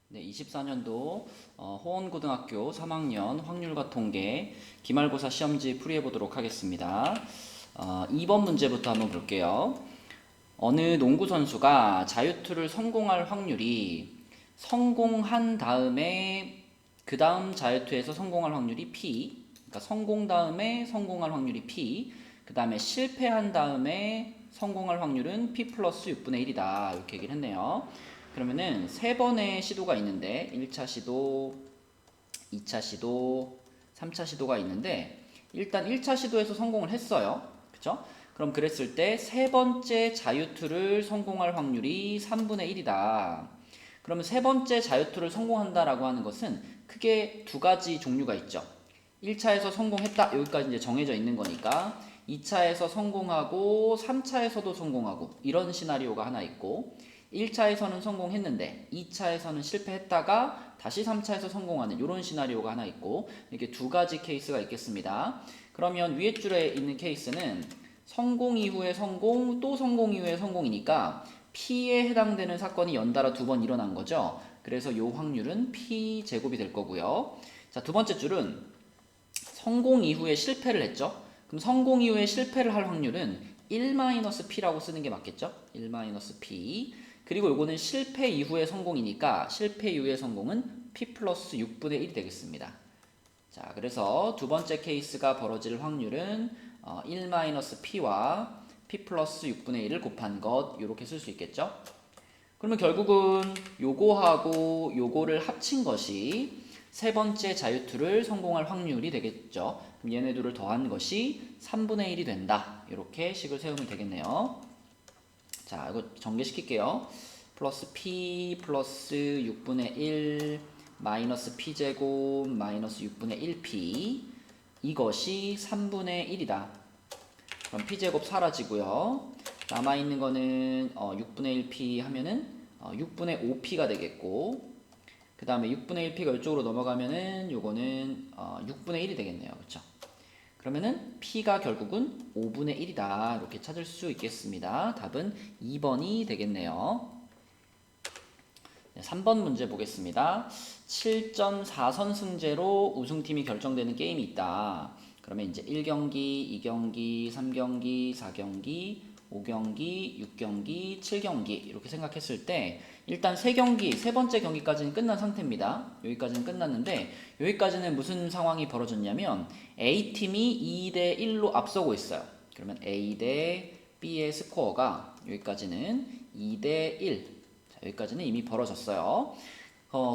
네, 24년도 호원고등학교 3학년 확률과 통계 기말고사 시험지 풀이해 보도록 하겠습니다. 2번 문제부터 한번 볼게요. 어느 농구 선수가 자유투를 성공할 확률이 성공한 다음에 그 다음 자유투에서 성공할 확률이 P, 그러니까 성공 다음에 성공할 확률이 P, 그 다음에 실패한 다음에 성공할 확률은 P 플러스 6분의 1이다. 이렇게 얘기를 했네요. 그러면은 세 번의 시도가 있는데 1차 시도, 2차 시도, 3차 시도가 있는데 일단 1차 시도에서 성공을 했어요. 그쵸? 그럼 그랬을 때 세 번째 자유투를 성공할 확률이 3분의 1이다. 그러면 세 번째 자유투를 성공한다라고 하는 것은 크게 두 가지 종류가 있죠. 1차에서 성공했다. 여기까지 이제 정해져 있는 거니까 2차에서 성공하고 3차에서도 성공하고 이런 시나리오가 하나 있고 1차에서는 성공했는데 2차에서는 실패했다가 다시 3차에서 성공하는 이런 시나리오가 하나 있고 이렇게 두 가지 케이스가 있겠습니다. 그러면 위에 줄에 있는 케이스는 성공 이후에 성공 또 성공 이후에 성공이니까 P에 해당되는 사건이 연달아 두 번 일어난 거죠. 그래서 이 확률은 P 제곱이 될 거고요. 자, 두 번째 줄은 성공 이후에 실패를 했죠. 그럼 성공 이후에 실패를 할 확률은 1-P라고 쓰는 게 맞겠죠? 1-P. 그리고 요거는 실패 이후의 성공이니까 실패 이후의 성공은 P 플러스 6분의 1이 되겠습니다. 자, 그래서 두 번째 케이스가 벌어질 확률은 1-P와 P 플러스 6분의 1을 곱한 것 이렇게 쓸 수 있겠죠? 그러면 결국은 요거하고 요거를 합친 것이 세 번째 자유투를 성공할 확률이 되겠죠. 그럼 얘네 둘을 더한 것이 3분의 1이 된다. 이렇게 식을 세우면 되겠네요. 자, 이거 전개시킬게요. 플러스 P 플러스 6분의 1 마이너스 P제곱 마이너스 6분의 1P 이것이 3분의 1이다. 그럼 P제곱 사라지고요. 남아있는 거는 6분의 1P 하면은 6분의 5P가 되겠고 그 다음에 6분의 1P가 이쪽으로 넘어가면은 요거는 6분의 1이 되겠네요. 그렇죠? 그러면은 P가 결국은 5분의 1이다. 이렇게 찾을 수 있겠습니다. 답은 2번이 되겠네요. 네, 3번 문제 보겠습니다. 7.4선승제로 우승팀이 결정되는 게임이 있다. 그러면 이제 1경기, 2경기, 3경기, 4경기, 5경기, 6경기, 7경기 이렇게 생각했을 때 일단 3경기, 세 번째 경기까지는 끝난 상태입니다. 여기까지는 끝났는데 여기까지는 무슨 상황이 벌어졌냐면 A팀이 2대 1로 앞서고 있어요. 그러면 A 대 B의 스코어가 여기까지는 2대 1. 자, 여기까지는 이미 벌어졌어요.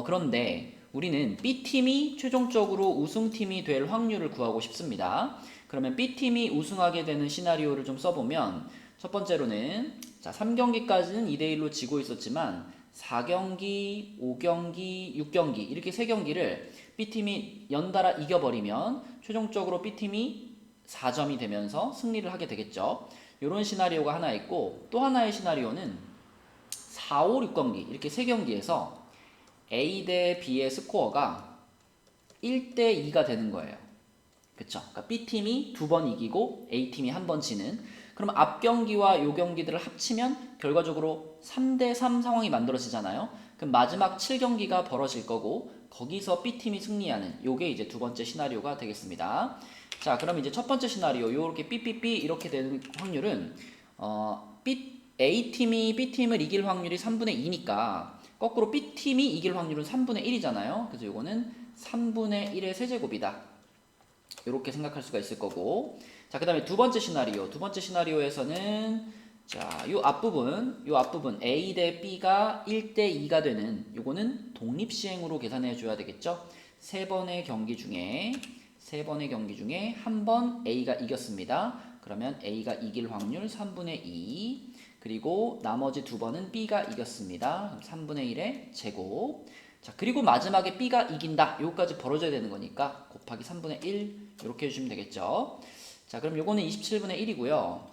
그런데 우리는 B팀이 최종적으로 우승팀이 될 확률을 구하고 싶습니다. 그러면 B팀이 우승하게 되는 시나리오를 좀 써보면 첫 번째로는 자, 3경기까지는 2대1로 지고 있었지만 4경기, 5경기, 6경기 이렇게 3경기를 B팀이 연달아 이겨버리면 최종적으로 B팀이 4점이 되면서 승리를 하게 되겠죠. 이런 시나리오가 하나 있고 또 하나의 시나리오는 4, 5, 6경기 이렇게 3경기에서 A 대 B의 스코어가 1대 2가 되는 거예요. 그쵸? 그러니까 B팀이 두 번 이기고 A팀이 한 번 지는 그럼 앞 경기와 요 경기들을 합치면 결과적으로 3대 3 상황이 만들어지잖아요. 그럼 마지막 7경기가 벌어질 거고 거기서 B팀이 승리하는 요게 이제 두 번째 시나리오가 되겠습니다. 자, 그럼 이제 첫 번째 시나리오 요렇게 삐삐삐 이렇게 되는 확률은 A팀이 B팀을 이길 확률이 3분의 2니까 거꾸로 B팀이 이길 확률은 3분의 1이잖아요. 그래서 요거는 3분의 1의 세제곱이다. 이렇게 생각할 수가 있을 거고 자, 그 다음에 두 번째 시나리오에서는 자, 요 앞부분 A 대 B가 1대 2가 되는 요거는 독립시행으로 계산해 줘야 되겠죠. 세 번의 경기 중에 한 번 A가 이겼습니다. 그러면 A가 이길 확률 3분의 2 그리고 나머지 두 번은 B가 이겼습니다. 3분의 1의 제곱 자, 그리고 마지막에 B가 이긴다. 요거까지 벌어져야 되는 거니까 곱하기 3분의 1 이렇게 해주시면 되겠죠. 자, 그럼 요거는 27분의 1이고요.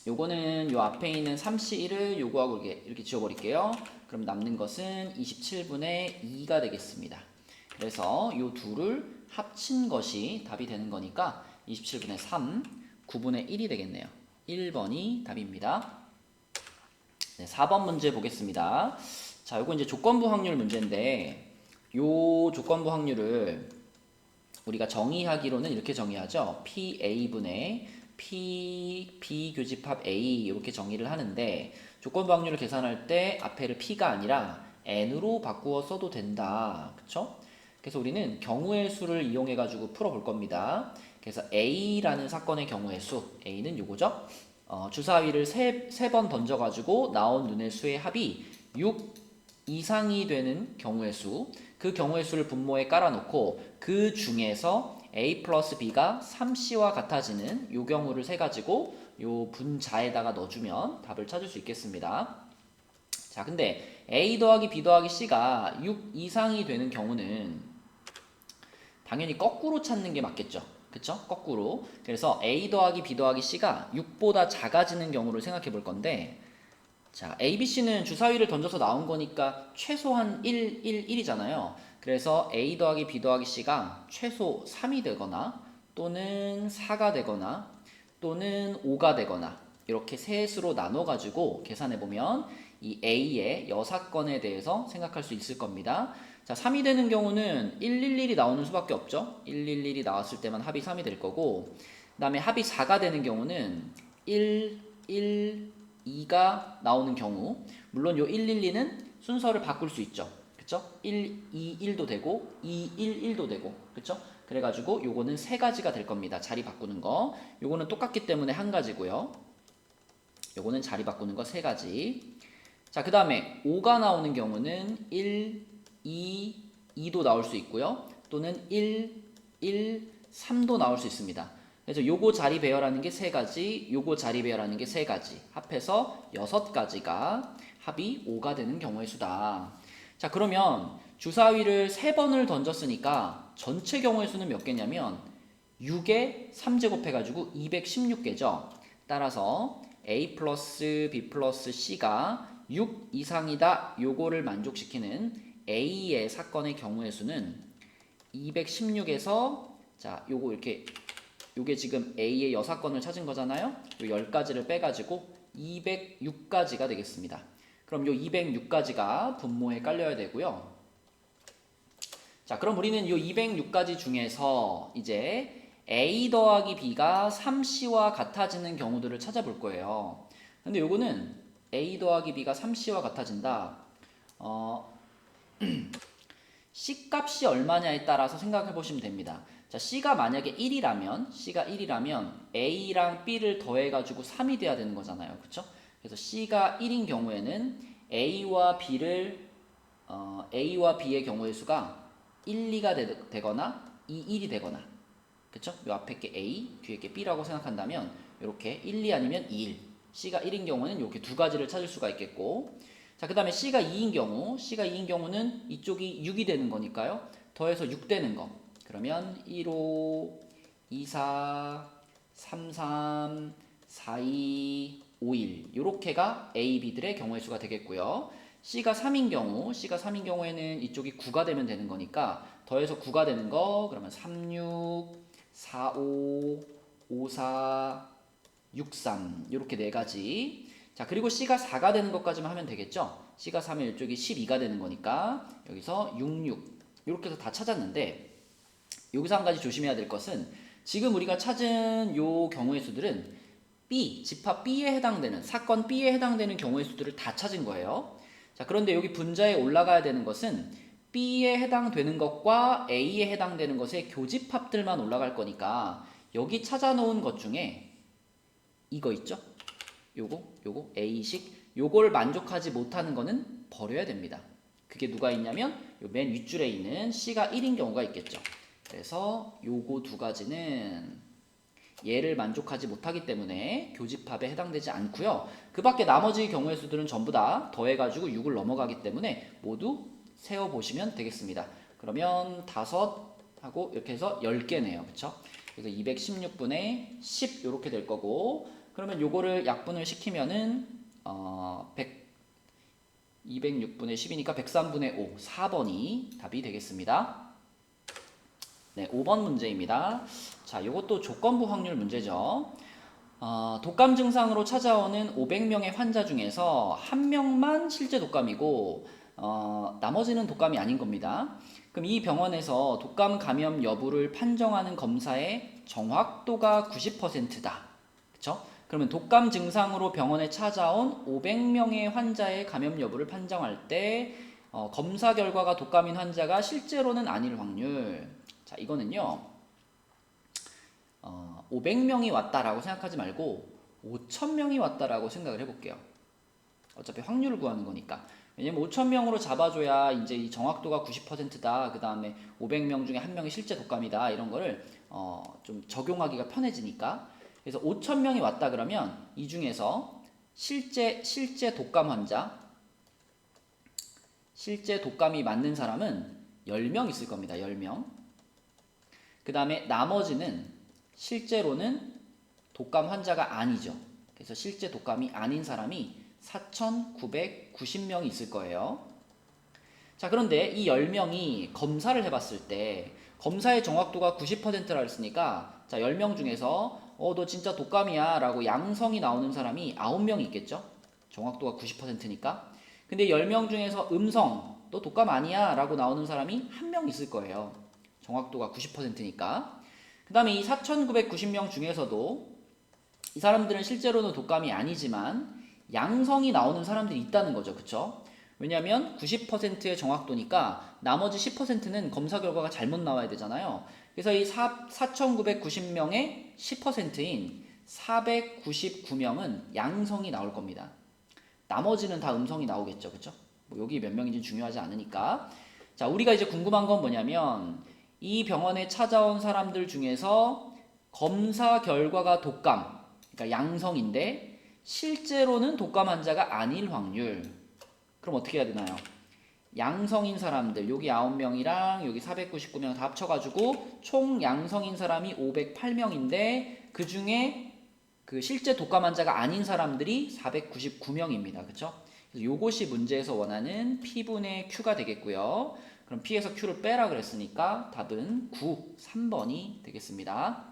요거는 요 앞에 있는 3C1을 요거하고 이렇게 지워버릴게요. 그럼 남는 것은 27분의 2가 되겠습니다. 그래서 요 둘을 합친 것이 답이 되는 거니까 27분의 3, 9분의 1이 되겠네요. 1번이 답입니다. 네, 4번 문제 보겠습니다. 자, 요거 이제 조건부 확률 문제인데 요 조건부 확률을 우리가 정의하기로는 이렇게 정의하죠. PA분의 P 교집합 A 이렇게 정의를 하는데 조건부 확률을 계산할 때 앞에를 P가 아니라 N으로 바꾸어 써도 된다. 그쵸? 그래서 우리는 경우의 수를 이용해 가지고 풀어볼 겁니다. 그래서 A라는 사건의 경우의 수, A는 요거죠. 주사위를 세 번 던져 가지고 나온 눈의 수의 합이 6 이상이 되는 경우의 수, 그 경우의 수를 분모에 깔아놓고 그 중에서 A 플러스 B가 3C와 같아지는 요 경우를 세 가지고 요 분자에다가 넣어주면 답을 찾을 수 있겠습니다. 자, 근데 A 더하기 B 더하기 C가 6 이상이 되는 경우는 당연히 거꾸로 찾는 게 맞겠죠. 그쵸? 거꾸로. 그래서 A 더하기 B 더하기 C가 6보다 작아지는 경우를 생각해 볼 건데, 자, A, B, C는 주사위를 던져서 나온 거니까 최소한 1, 1, 1이잖아요. 그래서 A 더하기 B 더하기 C가 최소 3이 되거나 또는 4가 되거나 또는 5가 되거나 이렇게 셋으로 나눠가지고 계산해보면 이 A의 여사건에 대해서 생각할 수 있을 겁니다. 자, 3이 되는 경우는 111이 나오는 수밖에 없죠. 111이 나왔을 때만 합이 3이 될 거고, 그 다음에 합이 4가 되는 경우는 1, 1, 2가 나오는 경우, 물론 요 112는 순서를 바꿀 수 있죠. 그쵸? 1, 2, 1도 되고 2, 1, 1도 되고, 그쵸? 그래가지고 요거는 세 가지가 될 겁니다. 자리 바꾸는 거. 요거는 똑같기 때문에 한 가지고요. 요거는 자리 바꾸는 거 세 가지. 자, 그 다음에 5가 나오는 경우는 1, 2, 2도 나올 수 있고요. 또는 1, 1, 3도 나올 수 있습니다. 그래서 요거 자리 배열하는 게 세 가지, 요거 자리 배열하는 게 세 가지. 합해서 6가지가 합이 5가 되는 경우의 수다. 자, 그러면 주사위를 3번을 던졌으니까 전체 경우의 수는 몇 개냐면 6에 3제곱 해가지고 216개죠. 따라서 A 플러스 B 플러스 C가 6 이상이다. 요거를 만족시키는 A의 사건의 경우의 수는 216에서, 자, 요게 지금 A의 여사건을 찾은 거잖아요. 요 10가지를 빼가지고 206가지가 되겠습니다. 그럼 요 206가지가 분모에 깔려야 되고요. 자, 그럼 우리는 요 206가지 중에서 이제 A 더하기 B가 3C와 같아지는 경우들을 찾아볼 거예요. 근데 요거는 A 더하기 B가 3C와 같아진다. C 값이 얼마냐에 따라서 생각해 보시면 됩니다. 자, C가 만약에 1이라면 A랑 B를 더해가지고 3이 돼야 되는 거잖아요. 그쵸? 그래서 C가 1인 경우에는 A와 B의 경우의 수가 1, 2가 되거나 2, 1이 되거나, 그쵸? 요 앞에 게 A, 뒤에 게 B라고 생각한다면 이렇게 1, 2 아니면 2, 1. C가 1인 경우는 이렇게 두 가지를 찾을 수가 있겠고, 자, 그 다음에 C가 2인 경우는 이쪽이 6이 되는 거니까요. 더해서 6 되는 거. 그러면 1, 2, 4, 3, 3, 4, 2, 5, 1 요렇게가 A, B들의 경우의 수가 되겠고요. C가 3인 경우에는 이쪽이 9가 되면 되는 거니까 더해서 9가 되는 거, 그러면 3, 6, 4, 5, 5, 4, 6, 3 요렇게 네 가지. 자, 그리고 C가 4가 되는 것까지만 하면 되겠죠. C가 3면 이쪽이 12가 되는 거니까 여기서 6, 6 이렇게 해서 다 찾았는데, 여기서 한 가지 조심해야 될 것은 지금 우리가 찾은 요 경우의 수들은 B, 집합 B에 해당되는, 사건 B에 해당되는 경우의 수들을 다 찾은 거예요. 자, 그런데 여기 분자에 올라가야 되는 것은 B에 해당되는 것과 A에 해당되는 것의 교집합들만 올라갈 거니까 여기 찾아놓은 것 중에 이거 있죠? 요거 A식 요걸 만족하지 못하는 거는 버려야 됩니다. 그게 누가 있냐면 요 맨 윗줄에 있는 C가 1인 경우가 있겠죠. 그래서 요거 두 가지는 얘를 만족하지 못하기 때문에 교집합에 해당되지 않고요. 그 밖에 나머지 경우의 수들은 전부 다 더해가지고 6을 넘어가기 때문에 모두 세어보시면 되겠습니다. 그러면 5하고 이렇게 해서 10개네요. 그쵸? 그래서 216분의 10 이렇게 될 거고, 그러면 요거를 약분을 시키면은 206분의 10이니까 103분의 5, 4번이 답이 되겠습니다. 네, 5번 문제입니다. 자, 이것도 조건부 확률 문제죠. 독감 증상으로 찾아오는 500명의 환자 중에서 1명만 실제 독감이고 나머지는 독감이 아닌 겁니다. 그럼 이 병원에서 독감 감염 여부를 판정하는 검사의 정확도가 90%다. 그쵸? 그러면 독감 증상으로 병원에 찾아온 500명의 환자의 감염 여부를 판정할 때 검사 결과가 독감인 환자가 실제로는 아닐 확률. 자, 이거는요. 500명이 왔다라고 생각하지 말고 5,000명이 왔다라고 생각을 해볼게요. 어차피 확률을 구하는 거니까. 왜냐면 5,000명으로 잡아줘야 이제 이 정확도가 90%다. 그 다음에 500명 중에 한 명이 실제 독감이다. 이런 거를 좀 적용하기가 편해지니까. 그래서 5,000명이 왔다 그러면 이 중에서 실제 독감 환자, 실제 독감이 맞는 사람은 10명 있을 겁니다. 10명. 그 다음에 나머지는 실제로는 독감 환자가 아니죠. 그래서 실제 독감이 아닌 사람이 4,990명이 있을 거예요. 자, 그런데 이 10명이 검사를 해봤을 때 검사의 정확도가 90%라 했으니까 자, 10명 중에서 너 진짜 독감이야 라고 양성이 나오는 사람이 9명이 있겠죠. 정확도가 90%니까. 근데 10명 중에서 음성, 너 독감 아니야 라고 나오는 사람이 1명 있을 거예요. 정확도가 90%니까. 그 다음에 이 4,990명 중에서도 이 사람들은 실제로는 독감이 아니지만 양성이 나오는 사람들이 있다는 거죠. 그쵸? 왜냐하면 90%의 정확도니까 나머지 10%는 검사 결과가 잘못 나와야 되잖아요. 그래서 이 4,990명의 10%인 499명은 양성이 나올 겁니다. 나머지는 다 음성이 나오겠죠. 그쵸? 뭐 여기 몇 명인지 중요하지 않으니까. 자, 우리가 이제 궁금한 건 뭐냐면 이 병원에 찾아온 사람들 중에서 검사 결과가 독감, 그러니까 양성인데 실제로는 독감 환자가 아닐 확률. 그럼 어떻게 해야 되나요? 양성인 사람들, 여기 9명이랑 여기 499명 다 합쳐가지고 총 양성인 사람이 508명인데 그 중에 그 실제 독감 환자가 아닌 사람들이 499명입니다. 그쵸? 그래서 요것이 문제에서 원하는 P분의 Q가 되겠고요. 그럼 P에서 Q를 빼라 그랬으니까 답은 9, 3번이 되겠습니다.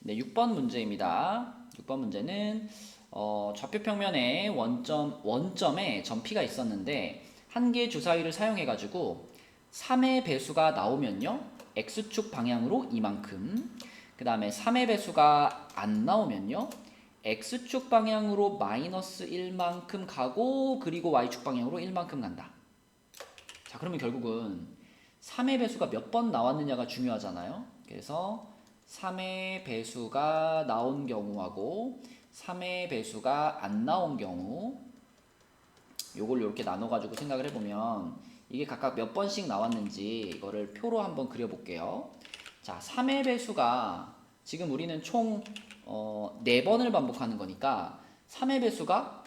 네, 6번 문제입니다. 6번 문제는 좌표평면에 원점에 점P가 있었는데 한 개의 주사위를 사용해가지고 3의 배수가 나오면요. X축 방향으로 이만큼, 그 다음에 3의 배수가 안 나오면요. X축 방향으로 마이너스 1만큼 가고 그리고 Y축 방향으로 1만큼 간다. 자, 그러면 결국은 3의 배수가 몇 번 나왔느냐가 중요하잖아요. 그래서 3의 배수가 나온 경우하고 3의 배수가 안 나온 경우 요걸 이렇게 나눠가지고 생각을 해보면 이게 각각 몇 번씩 나왔는지 이거를 표로 한번 그려볼게요. 자, 3의 배수가 지금 우리는 총 4번을 반복하는 거니까 3의 배수가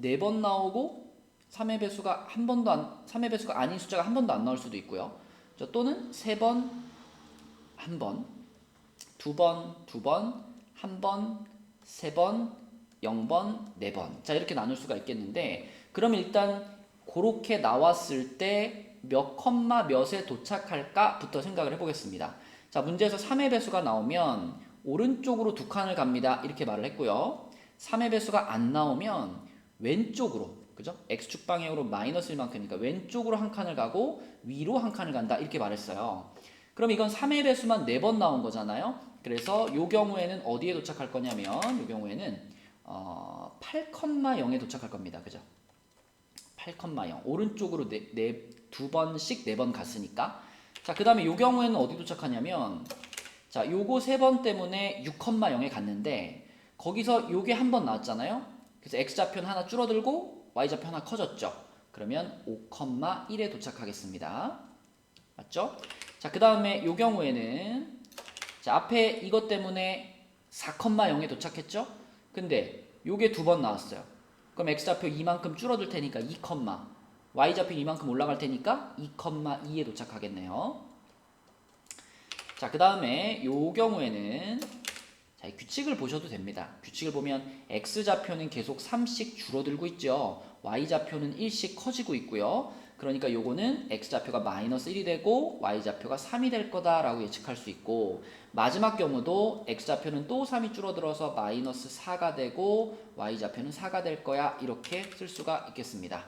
4번 나오고 3의 배수가 3의 배수가 아닌 숫자가 한 번도 안 나올 수도 있고요. 또는 3번, 1번, 2번, 2번, 1번, 3번, 0번, 4번. 자, 이렇게 나눌 수가 있겠는데 그럼 일단 그렇게 나왔을 때 몇 컴마 몇에 도착할까 부터 생각을 해보겠습니다. 자, 문제에서 3의 배수가 나오면 오른쪽으로 2칸을 갑니다. 이렇게 말을 했고요. 3의 배수가 안 나오면 왼쪽으로, 그죠? X축 방향으로 마이너스 1만큼이니까 왼쪽으로 한 칸을 가고 위로 한 칸을 간다. 이렇게 말했어요. 그럼 이건 3의 배수만 4번 나온 거잖아요. 그래서 이 경우에는 어디에 도착할 거냐면 이 경우에는 8,0에 도착할 겁니다. 그죠? 8,0 오른쪽으로 2번씩 4번 갔으니까. 자, 그 다음에 이 경우에는 어디 도착하냐면 자, 요거 3번 때문에 6,0에 갔는데 거기서 요게 한 번 나왔잖아요. 그래서 X좌표는 하나 줄어들고 Y좌표 하나 커졌죠. 그러면 5,1에 도착하겠습니다. 맞죠? 자, 그 다음에 요 경우에는 자, 앞에 이것 때문에 4,0에 도착했죠? 근데 요게 2번 나왔어요. 그럼 X좌표 이만큼 줄어들 테니까 2, Y좌표 이만큼 올라갈 테니까 2,2에 도착하겠네요. 자, 그 다음에 요 경우에는 자, 이 규칙을 보셔도 됩니다. 규칙을 보면 X좌표는 계속 3씩 줄어들고 있죠. Y좌표는 1씩 커지고 있고요. 그러니까 요거는 X좌표가 마이너스 1이 되고 Y좌표가 3이 될 거다라고 예측할 수 있고 마지막 경우도 X좌표는 또 3이 줄어들어서 마이너스 4가 되고 Y좌표는 4가 될 거야 이렇게 쓸 수가 있겠습니다.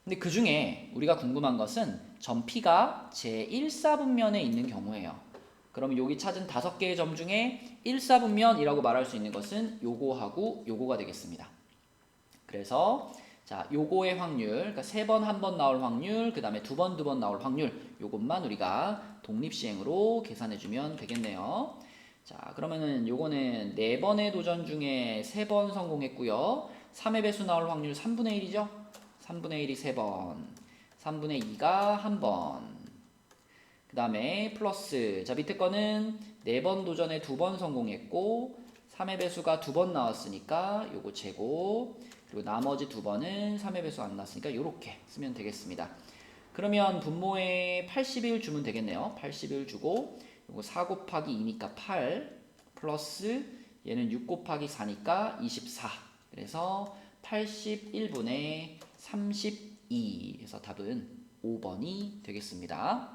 근데 그 중에 우리가 궁금한 것은 점 P가 제1사분면에 있는 경우예요. 그럼 여기 찾은 5개의 점 중에 1사분면이라고 말할 수 있는 것은 요거하고 요거가 되겠습니다. 그래서 자, 요거의 확률, 그러니까 3번 한 번 나올 확률, 그 다음에 2번 두 번 나올 확률, 요것만 우리가 독립시행으로 계산해주면 되겠네요. 자, 그러면은 요거는 4번의 도전 중에 3번 성공했고요. 3의 배수 나올 확률 3분의 1이죠? 3분의 1이 3번, 3분의 2가 1번, 그 다음에 플러스, 자, 밑에 거는 4번 도전에 2번 성공했고 3의 배수가 2번 나왔으니까 요거 제곱, 그리고 나머지 2번은 3의 배수 안 나왔으니까 요렇게 쓰면 되겠습니다. 그러면 분모에 81 주면 되겠네요. 81 주고 요거 4 곱하기 2니까 8 플러스 얘는 6 곱하기 4니까 24. 그래서 81분의 32. 그래서 답은 5번이 되겠습니다.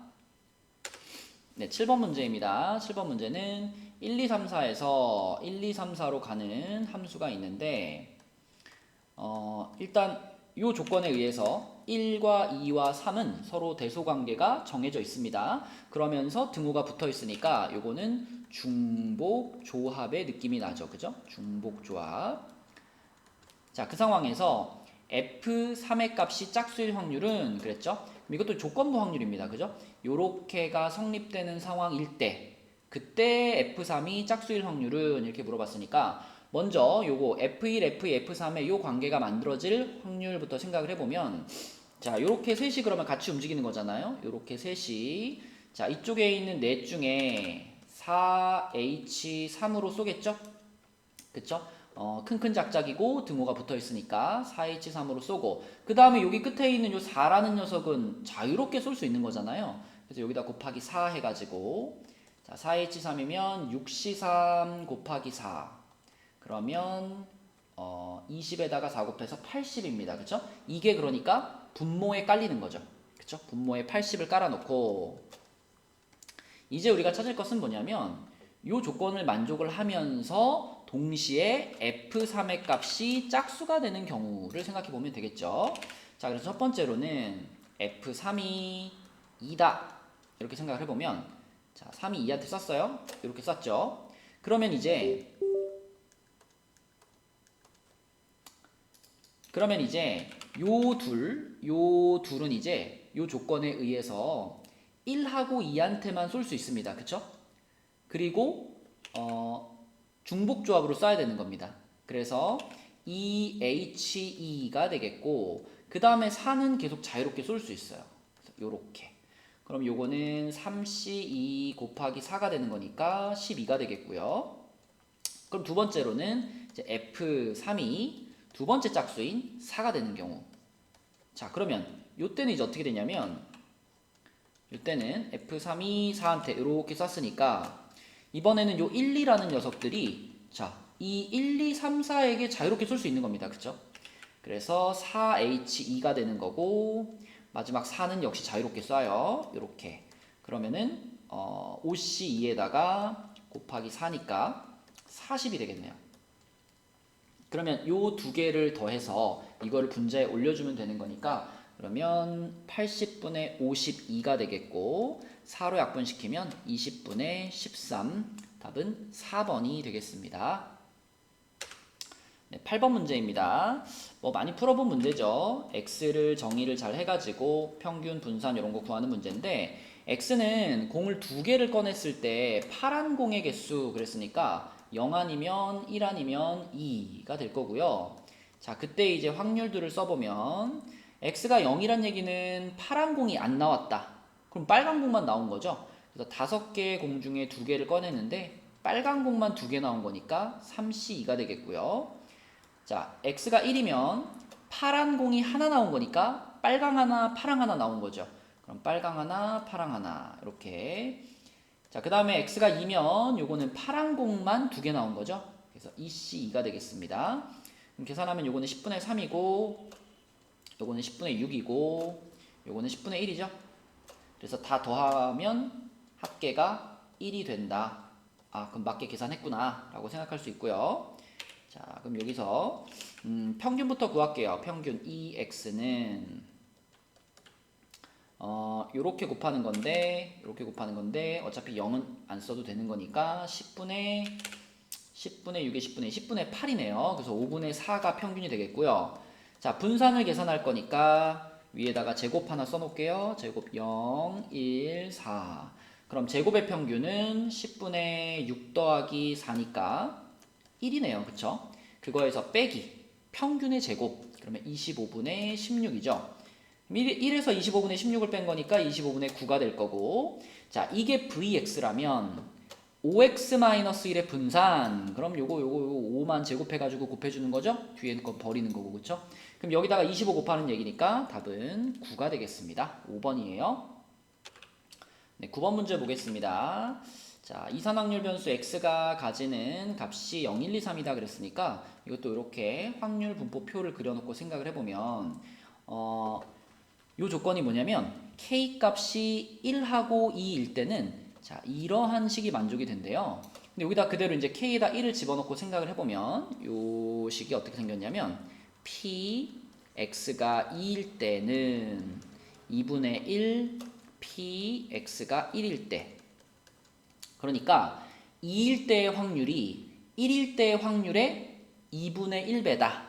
네, 7번 문제입니다. 7번 문제는 1, 2, 3, 4에서 1, 2, 3, 4로 가는 함수가 있는데 일단 이 조건에 의해서 1과 2와 3은 서로 대소관계가 정해져 있습니다. 그러면서 등호가 붙어 있으니까 요거는 중복조합의 느낌이 나죠. 그죠? 중복조합. 자, 그 상황에서 F3의 값이 짝수일 확률은 그랬죠? 이것도 조건부 확률입니다. 그죠? 요렇게가 성립되는 상황일 때 그때 F3이 짝수일 확률은 이렇게 물어봤으니까 먼저 요거 F1, F2, F3의 요 관계가 만들어질 확률부터 생각을 해보면 자, 요렇게 셋이 그러면 같이 움직이는 거잖아요. 요렇게 셋이 자, 이쪽에 있는 넷 중에 4H3으로 쏘겠죠? 그쵸? 큰 작작이고 등호가 붙어 있으니까 4H3으로 쏘고 그 다음에 여기 끝에 있는 요 4라는 녀석은 자유롭게 쏠 수 있는 거잖아요. 그래서 여기다 곱하기 4 해가지고 자, 4H3이면 6C3 곱하기 4 그러면 20에다가 4 곱해서 80입니다. 그쵸? 이게 그러니까 분모에 깔리는 거죠. 그쵸? 분모에 80을 깔아놓고 이제 우리가 찾을 것은 뭐냐면 이 조건을 만족을 하면서 동시에 F3의 값이 짝수가 되는 경우를 생각해 보면 되겠죠. 자, 그래서 첫 번째로는 F3이 2다. 이렇게 생각을 해보면 자, 3이 2한테 썼어요. 이렇게 썼죠. 그러면 이제 요 둘은 이제 요 조건에 의해서 1하고 2한테만 쏠 수 있습니다. 그쵸? 그리고 중복조합으로 써야 되는 겁니다. 그래서 EHE가 되겠고 그 다음에 4는 계속 자유롭게 쏠 수 있어요. 요렇게. 그럼 요거는 3C2 곱하기 4가 되는 거니까 12가 되겠고요. 그럼 두 번째로는 이제 F3이 두 번째 짝수인 4가 되는 경우. 자, 그러면 요때는 이제 어떻게 되냐면 요때는 F3이 4한테 이렇게 쐈으니까 이번에는 요 1, 2라는 녀석들이 자, 이 1, 2, 3, 4에게 자유롭게 쏠 수 있는 겁니다. 그쵸? 그래서 4H2가 되는 거고 마지막 4는 역시 자유롭게 쏴요. 이렇게. 그러면은 5C2에다가 곱하기 4니까 40이 되겠네요. 그러면 요 두 개를 더해서 이거를 분자에 올려주면 되는 거니까 그러면 80분의 52가 되겠고 4로 약분시키면 20분의 13 답은 4번이 되겠습니다. 네, 8번 문제입니다. 많이 풀어본 문제죠. x를 정의를 잘 해가지고 평균, 분산 이런 거 구하는 문제인데 x는 공을 두 개를 꺼냈을 때 파란 공의 개수 그랬으니까 0 아니면 1 아니면 2가 될 거고요. 자, 그때 이제 확률들을 써보면 x가 0이란 얘기는 파란 공이 안 나왔다. 그럼 빨간 공만 나온 거죠. 그래서 5개의 공 중에 2개를 꺼냈는데 빨간 공만 2개 나온 거니까 3C2가 되겠고요. 자, x가 1이면 파란 공이 하나 나온 거니까 빨강 하나, 파랑 하나 나온 거죠. 그럼 빨강 하나, 파랑 하나 이렇게. 자, 그 다음에 x가 2면 요거는 파란 공만 2개 나온 거죠. 그래서 2C2가 되겠습니다. 그럼 계산하면 요거는 10분의 3이고 요거는 10분의 6이고 요거는 10분의 1이죠. 그래서 다 더하면 합계가 1이 된다. 아, 그럼 맞게 계산했구나 라고 생각할 수 있고요. 자, 그럼 여기서 평균부터 구할게요. 평균 EX는 요렇게 곱하는 건데 어차피 0은 안 써도 되는 거니까 10분의 6에 10분의 8이네요. 그래서 5분의 4가 평균이 되겠고요. 자, 분산을 계산할 거니까 위에다가 제곱 하나 써놓을게요. 제곱 0, 1, 4. 그럼 제곱의 평균은 10분의 6 더하기 4니까 1이네요. 그쵸? 그거에서 빼기 평균의 제곱, 그러면 25분의 16이죠. 1에서 25분의 16을 뺀 거니까 25분의 9가 될 거고, 자, 이게 Vx라면 5x-1의 분산, 그럼 요거 5만 제곱해가지고 곱해주는 거죠? 뒤에 거 버리는 거고, 그쵸? 그럼 여기다가 25 곱하는 얘기니까 답은 9가 되겠습니다. 5번이에요. 네, 9번 문제 보겠습니다. 자, 이산확률 변수 x가 가지는 값이 0, 1, 2, 3이다 그랬으니까 이것도 이렇게 확률 분포표를 그려놓고 생각을 해보면 요 조건이 뭐냐면 k 값이 1하고 2일 때는 자, 이러한 식이 만족이 된대요. 근데 여기다 그대로 이제 k에다 1을 집어넣고 생각을 해보면 요 식이 어떻게 생겼냐면 p x가 2일 때는 2분의 1 p x가 1일 때, 그러니까 2일 때의 확률이 1일 때의 확률의 2분의 1배다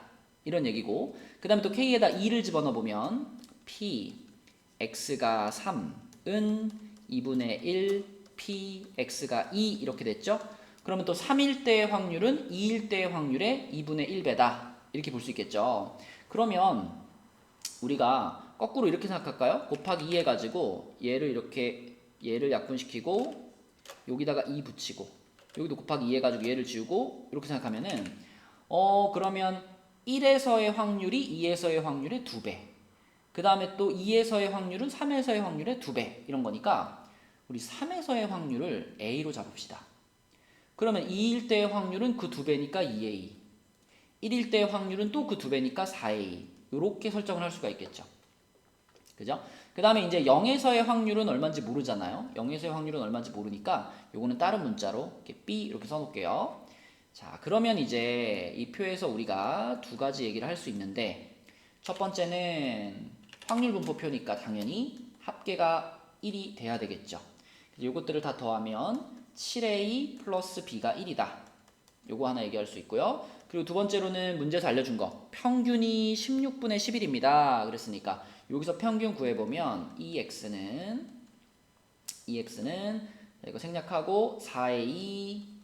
이런 얘기고, 그 다음에 또 k에다 2를 집어넣어보면 p x가 3은 2분의 1 p x가 2 이렇게 됐죠. 그러면 또 3일 때의 확률은 2일 때의 확률의 2분의 1배다 이렇게 볼 수 있겠죠. 그러면 우리가 거꾸로 이렇게 생각할까요? 곱하기 2 해가지고 얘를 약분시키고 여기다가 2 붙이고 여기도 곱하기 2 해가지고 얘를 지우고 이렇게 생각하면은 그러면 1에서의 확률이 2에서의 확률의 2배, 그 다음에 또 2에서의 확률은 3에서의 확률의 2배 이런 거니까 우리 3에서의 확률을 A로 잡읍시다. 그러면 2일 때의 확률은 그 2배니까 2A, 1일 때의 확률은 또 그 2배니까 4A 이렇게 설정을 할 수가 있겠죠. 그죠? 그 다음에 이제 0에서의 확률은 얼마인지 모르잖아요. 0에서의 확률은 얼마인지 모르니까 요거는 다른 문자로 이렇게 B 이렇게 써놓을게요. 자, 그러면 이제 이 표에서 우리가 두 가지 얘기를 할 수 있는데, 첫 번째는 확률 분포표니까 당연히 합계가 1이 돼야 되겠죠. 요것들을 다 더하면 7A 플러스 B가 1이다. 요거 하나 얘기할 수 있고요. 그리고 두 번째로는 문제에서 알려준 거 평균이 16분의 11입니다. 그랬으니까 여기서 평균 구해보면 EX는 이거 생략하고 4A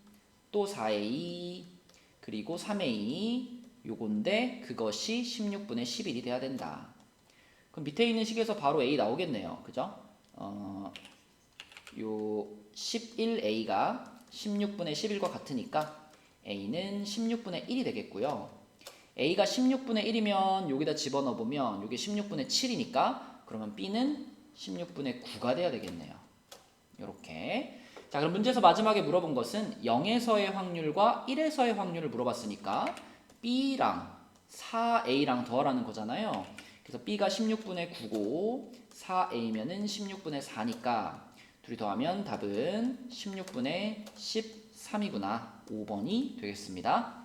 또 4A 그리고 3A 요건데 그것이 16분의 11이 돼야 된다. 그럼 밑에 있는 식에서 바로 A 나오겠네요. 그죠? 요 11A가 16분의 11과 같으니까 A는 16분의 1이 되겠고요. A가 16분의 1이면 여기다 집어넣어보면 이게 16분의 7이니까 그러면 B는 16분의 9가 돼야 되겠네요. 요렇게. 자, 그럼 문제에서 마지막에 물어본 것은 0에서의 확률과 1에서의 확률을 물어봤으니까 B랑 4A랑 더하라는 거잖아요. 그래서 B가 16분의 9고 4A면은 16분의 4니까 둘이 더하면 답은 16분의 13이구나. 5번이 되겠습니다.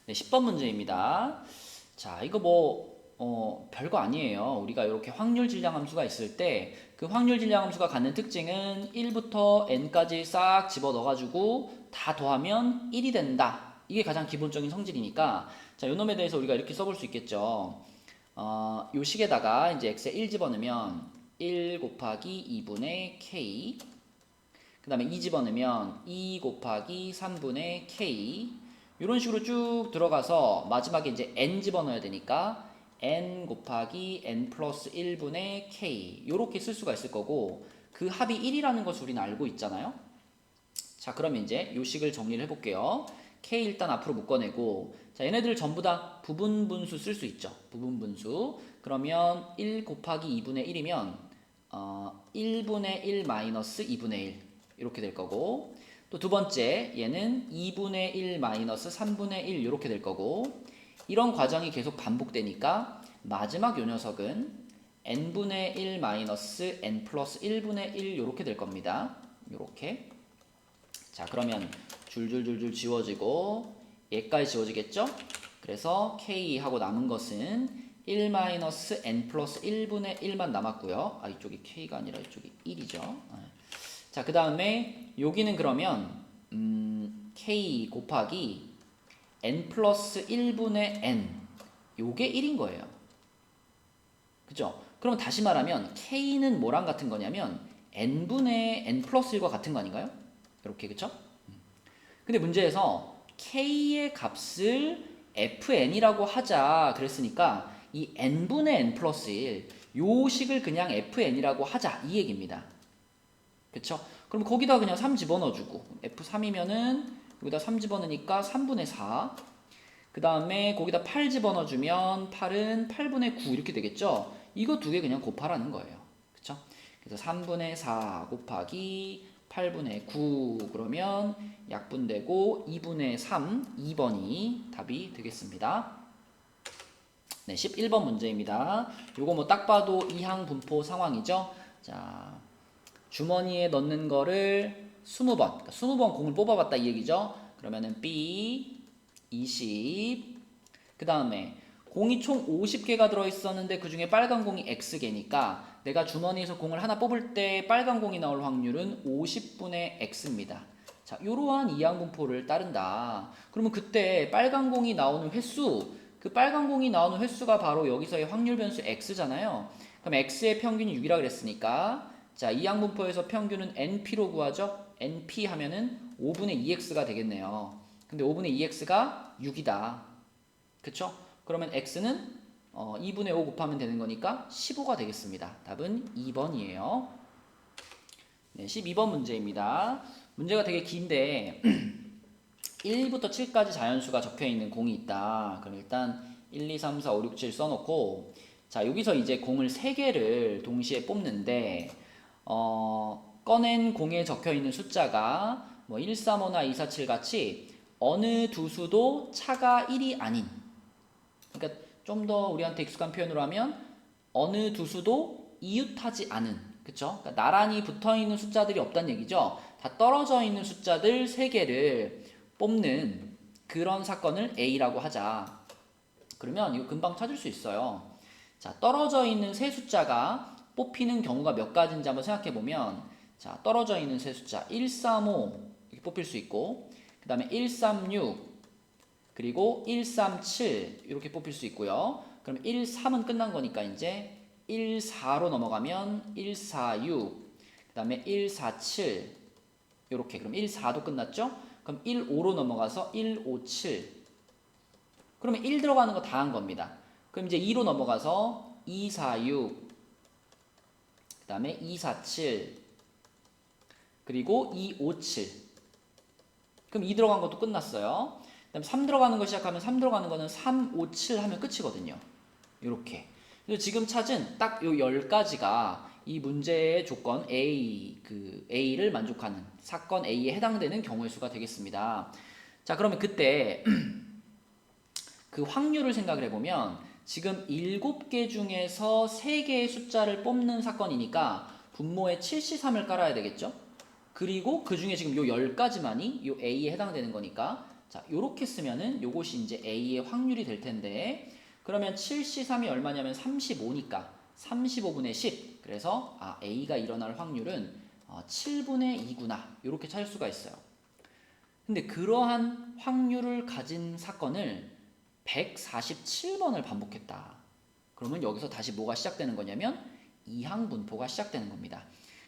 네, 10번 문제입니다. 자, 이거 별거 아니에요. 우리가 이렇게 확률 질량 함수가 있을 때 그 확률 질량 함수가 갖는 특징은 1부터 n까지 싹 집어 넣어가지고 다 더하면 1이 된다. 이게 가장 기본적인 성질이니까 자, 요 놈에 대해서 우리가 이렇게 써볼 수 있겠죠. 요 식에다가 이제 x에 1 집어넣으면 1 곱하기 2분의 k, 그 다음에 2 집어넣으면 2 곱하기 3분의 k, 이런 식으로 쭉 들어가서 마지막에 이제 n 집어넣어야 되니까 n 곱하기 n 플러스 1분의 k 이렇게 쓸 수가 있을 거고, 그 합이 1이라는 것을 우리는 알고 있잖아요. 자, 그러면 이제 요 식을 정리를 해볼게요. k 일단 앞으로 묶어내고, 자, 얘네들 전부 다 부분분수 쓸 수 있죠. 부분분수. 그러면 1 곱하기 2분의 1이면 1분의 1 마이너스 2분의 1 이렇게 될 거고, 또 두 번째 얘는 2분의 1 마이너스 3분의 1 이렇게 될 거고, 이런 과정이 계속 반복되니까 마지막 요 녀석은 n분의 1 마이너스 n 플러스 1분의 1 이렇게 될 겁니다. 이렇게. 자, 그러면 줄줄줄줄 지워지고 얘까지 지워지겠죠? 그래서 k 하고 남은 것은 1-n 플러스 1분의 1만 남았고요. 이쪽이 k가 아니라 이쪽이 1이죠. 자, 그 다음에 여기는 그러면 k 곱하기 n 플러스 1분의 n 요게 1인 거예요. 그죠? 그럼 다시 말하면 k는 뭐랑 같은 거냐면 n분의 n 플러스 1과 같은 거 아닌가요? 이렇게, 그쵸? 근데 문제에서 k의 값을 fn이라고 하자 그랬으니까 이 n분의 n 플러스 1 요 식을 그냥 fn이라고 하자 이 얘기입니다. 그쵸? 그럼 거기다 그냥 3 집어넣어주고 f3이면은 여기다 3 집어넣으니까 3분의 4. 그 다음에 거기다 8 집어넣어주면 8은 8분의 9 이렇게 되겠죠? 이거 두 개 그냥 곱하라는 거예요. 그쵸? 그래서 3분의 4 곱하기 8분의 9 그러면 약분되고 2분의 3, 2번이 답이 되겠습니다. 네, 11번 문제입니다. 요거 뭐 딱 봐도 이항 분포 상황이죠? 자, 주머니에 넣는 거를 20번, 그러니까 20번 공을 뽑아봤다 이 얘기죠? 그러면은 B 20, 그 다음에 공이 총 50개가 들어있었는데 그 중에 빨간 공이 X개니까 내가 주머니에서 공을 하나 뽑을 때 빨간 공이 나올 확률은 50분의 X입니다. 자, 이러한 이항분포를 따른다. 그러면 그때 빨간 공이 나오는 횟수, 그 빨간 공이 나오는 횟수가 바로 여기서의 확률 변수 X잖아요. 그럼 X의 평균이 6이라 그랬으니까 자, 이항분포에서 평균은 NP로 구하죠. NP 하면은 5분의 2X가 되겠네요. 근데 5분의 2X가 6이다. 그쵸? 그러면 X는 2분의 5 곱하면 되는 거니까 15가 되겠습니다. 답은 2번이에요. 네, 12번 문제입니다. 문제가 되게 긴데 1부터 7까지 자연수가 적혀있는 공이 있다. 그럼 일단 1, 2, 3, 4, 5, 6, 7 써놓고 자, 여기서 이제 공을 3개를 동시에 뽑는데 꺼낸 공에 적혀있는 숫자가 뭐 1, 3, 5나 2, 4, 7 같이 어느 두 수도 차가 1이 아닌, 그러니까 좀 더 우리한테 익숙한 표현으로 하면 어느 두 수도 이웃하지 않은, 그쵸? 그러니까 나란히 붙어있는 숫자들이 없다는 얘기죠. 다 떨어져 있는 숫자들 3개를 뽑는 그런 사건을 A라고 하자. 그러면 이거 금방 찾을 수 있어요. 자, 떨어져 있는 세 숫자가 뽑히는 경우가 몇 가지인지 한번 생각해 보면, 자, 떨어져 있는 세 숫자 1, 3, 5 이렇게 뽑힐 수 있고, 그 다음에 1, 3, 6 그리고 1, 3, 7 이렇게 뽑힐 수 있고요. 그럼 1, 3은 끝난 거니까 이제 1, 4로 넘어가면 1, 4, 6 그 다음에 1, 4, 7 이렇게. 그럼 1, 4도 끝났죠? 그럼 1, 5로 넘어가서 1, 5, 7 그러면 1 들어가는 거 다 한 겁니다. 그럼 이제 2로 넘어가서 2, 4, 6 그 다음에 2, 4, 7 그리고 2, 5, 7 그럼 2 들어간 것도 끝났어요. 그 다음에 3 들어가는 거 시작하면 3 들어가는 거는 3, 5, 7 하면 끝이거든요. 이렇게. 그래서 지금 찾은 딱 요 10가지가 이 문제의 조건 A를 만족하는 사건 A에 해당되는 경우의 수가 되겠습니다. 자, 그러면 그때 그 확률을 생각을 해보면 지금 7개 중에서 3개의 숫자를 뽑는 사건이니까 분모에 7C3을 깔아야 되겠죠? 그리고 그 중에 지금 요 10가지만이 요 A에 해당되는 거니까 자, 요렇게 쓰면은 요것이 이제 A의 확률이 될 텐데 그러면 7C3이 얼마냐면 35니까 35분의 10 그래서 A가 일어날 확률은 7분의 2구나 요렇게 찾을 수가 있어요. 근데 그러한 확률을 가진 사건을 147번을 반복했다. 그러면 여기서 다시 뭐가 시작되는 거냐면 이항분포가 시작되는 겁니다.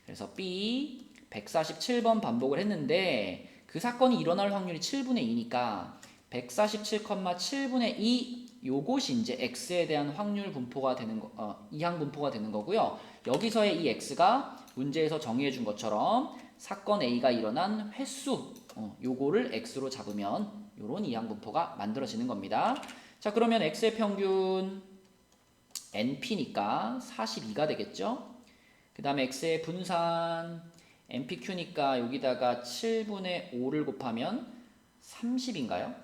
그래서 B 147번 반복을 했는데 그 사건이 일어날 확률이 7분의 2니까 147,7분의 2 요것이 이제 X에 대한 확률 분포가 되는 이항분포가 되는 거고요. 여기서의 이 X가 문제에서 정의해 준 것처럼 사건 A가 일어난 횟수 요거를 X로 잡으면 요런 이항분포가 만들어지는 겁니다. 자, 그러면 X의 평균 NP니까 42가 되겠죠. 그 다음에 X의 분산 NPQ니까 여기다가 7분의 5를 곱하면 30인가요?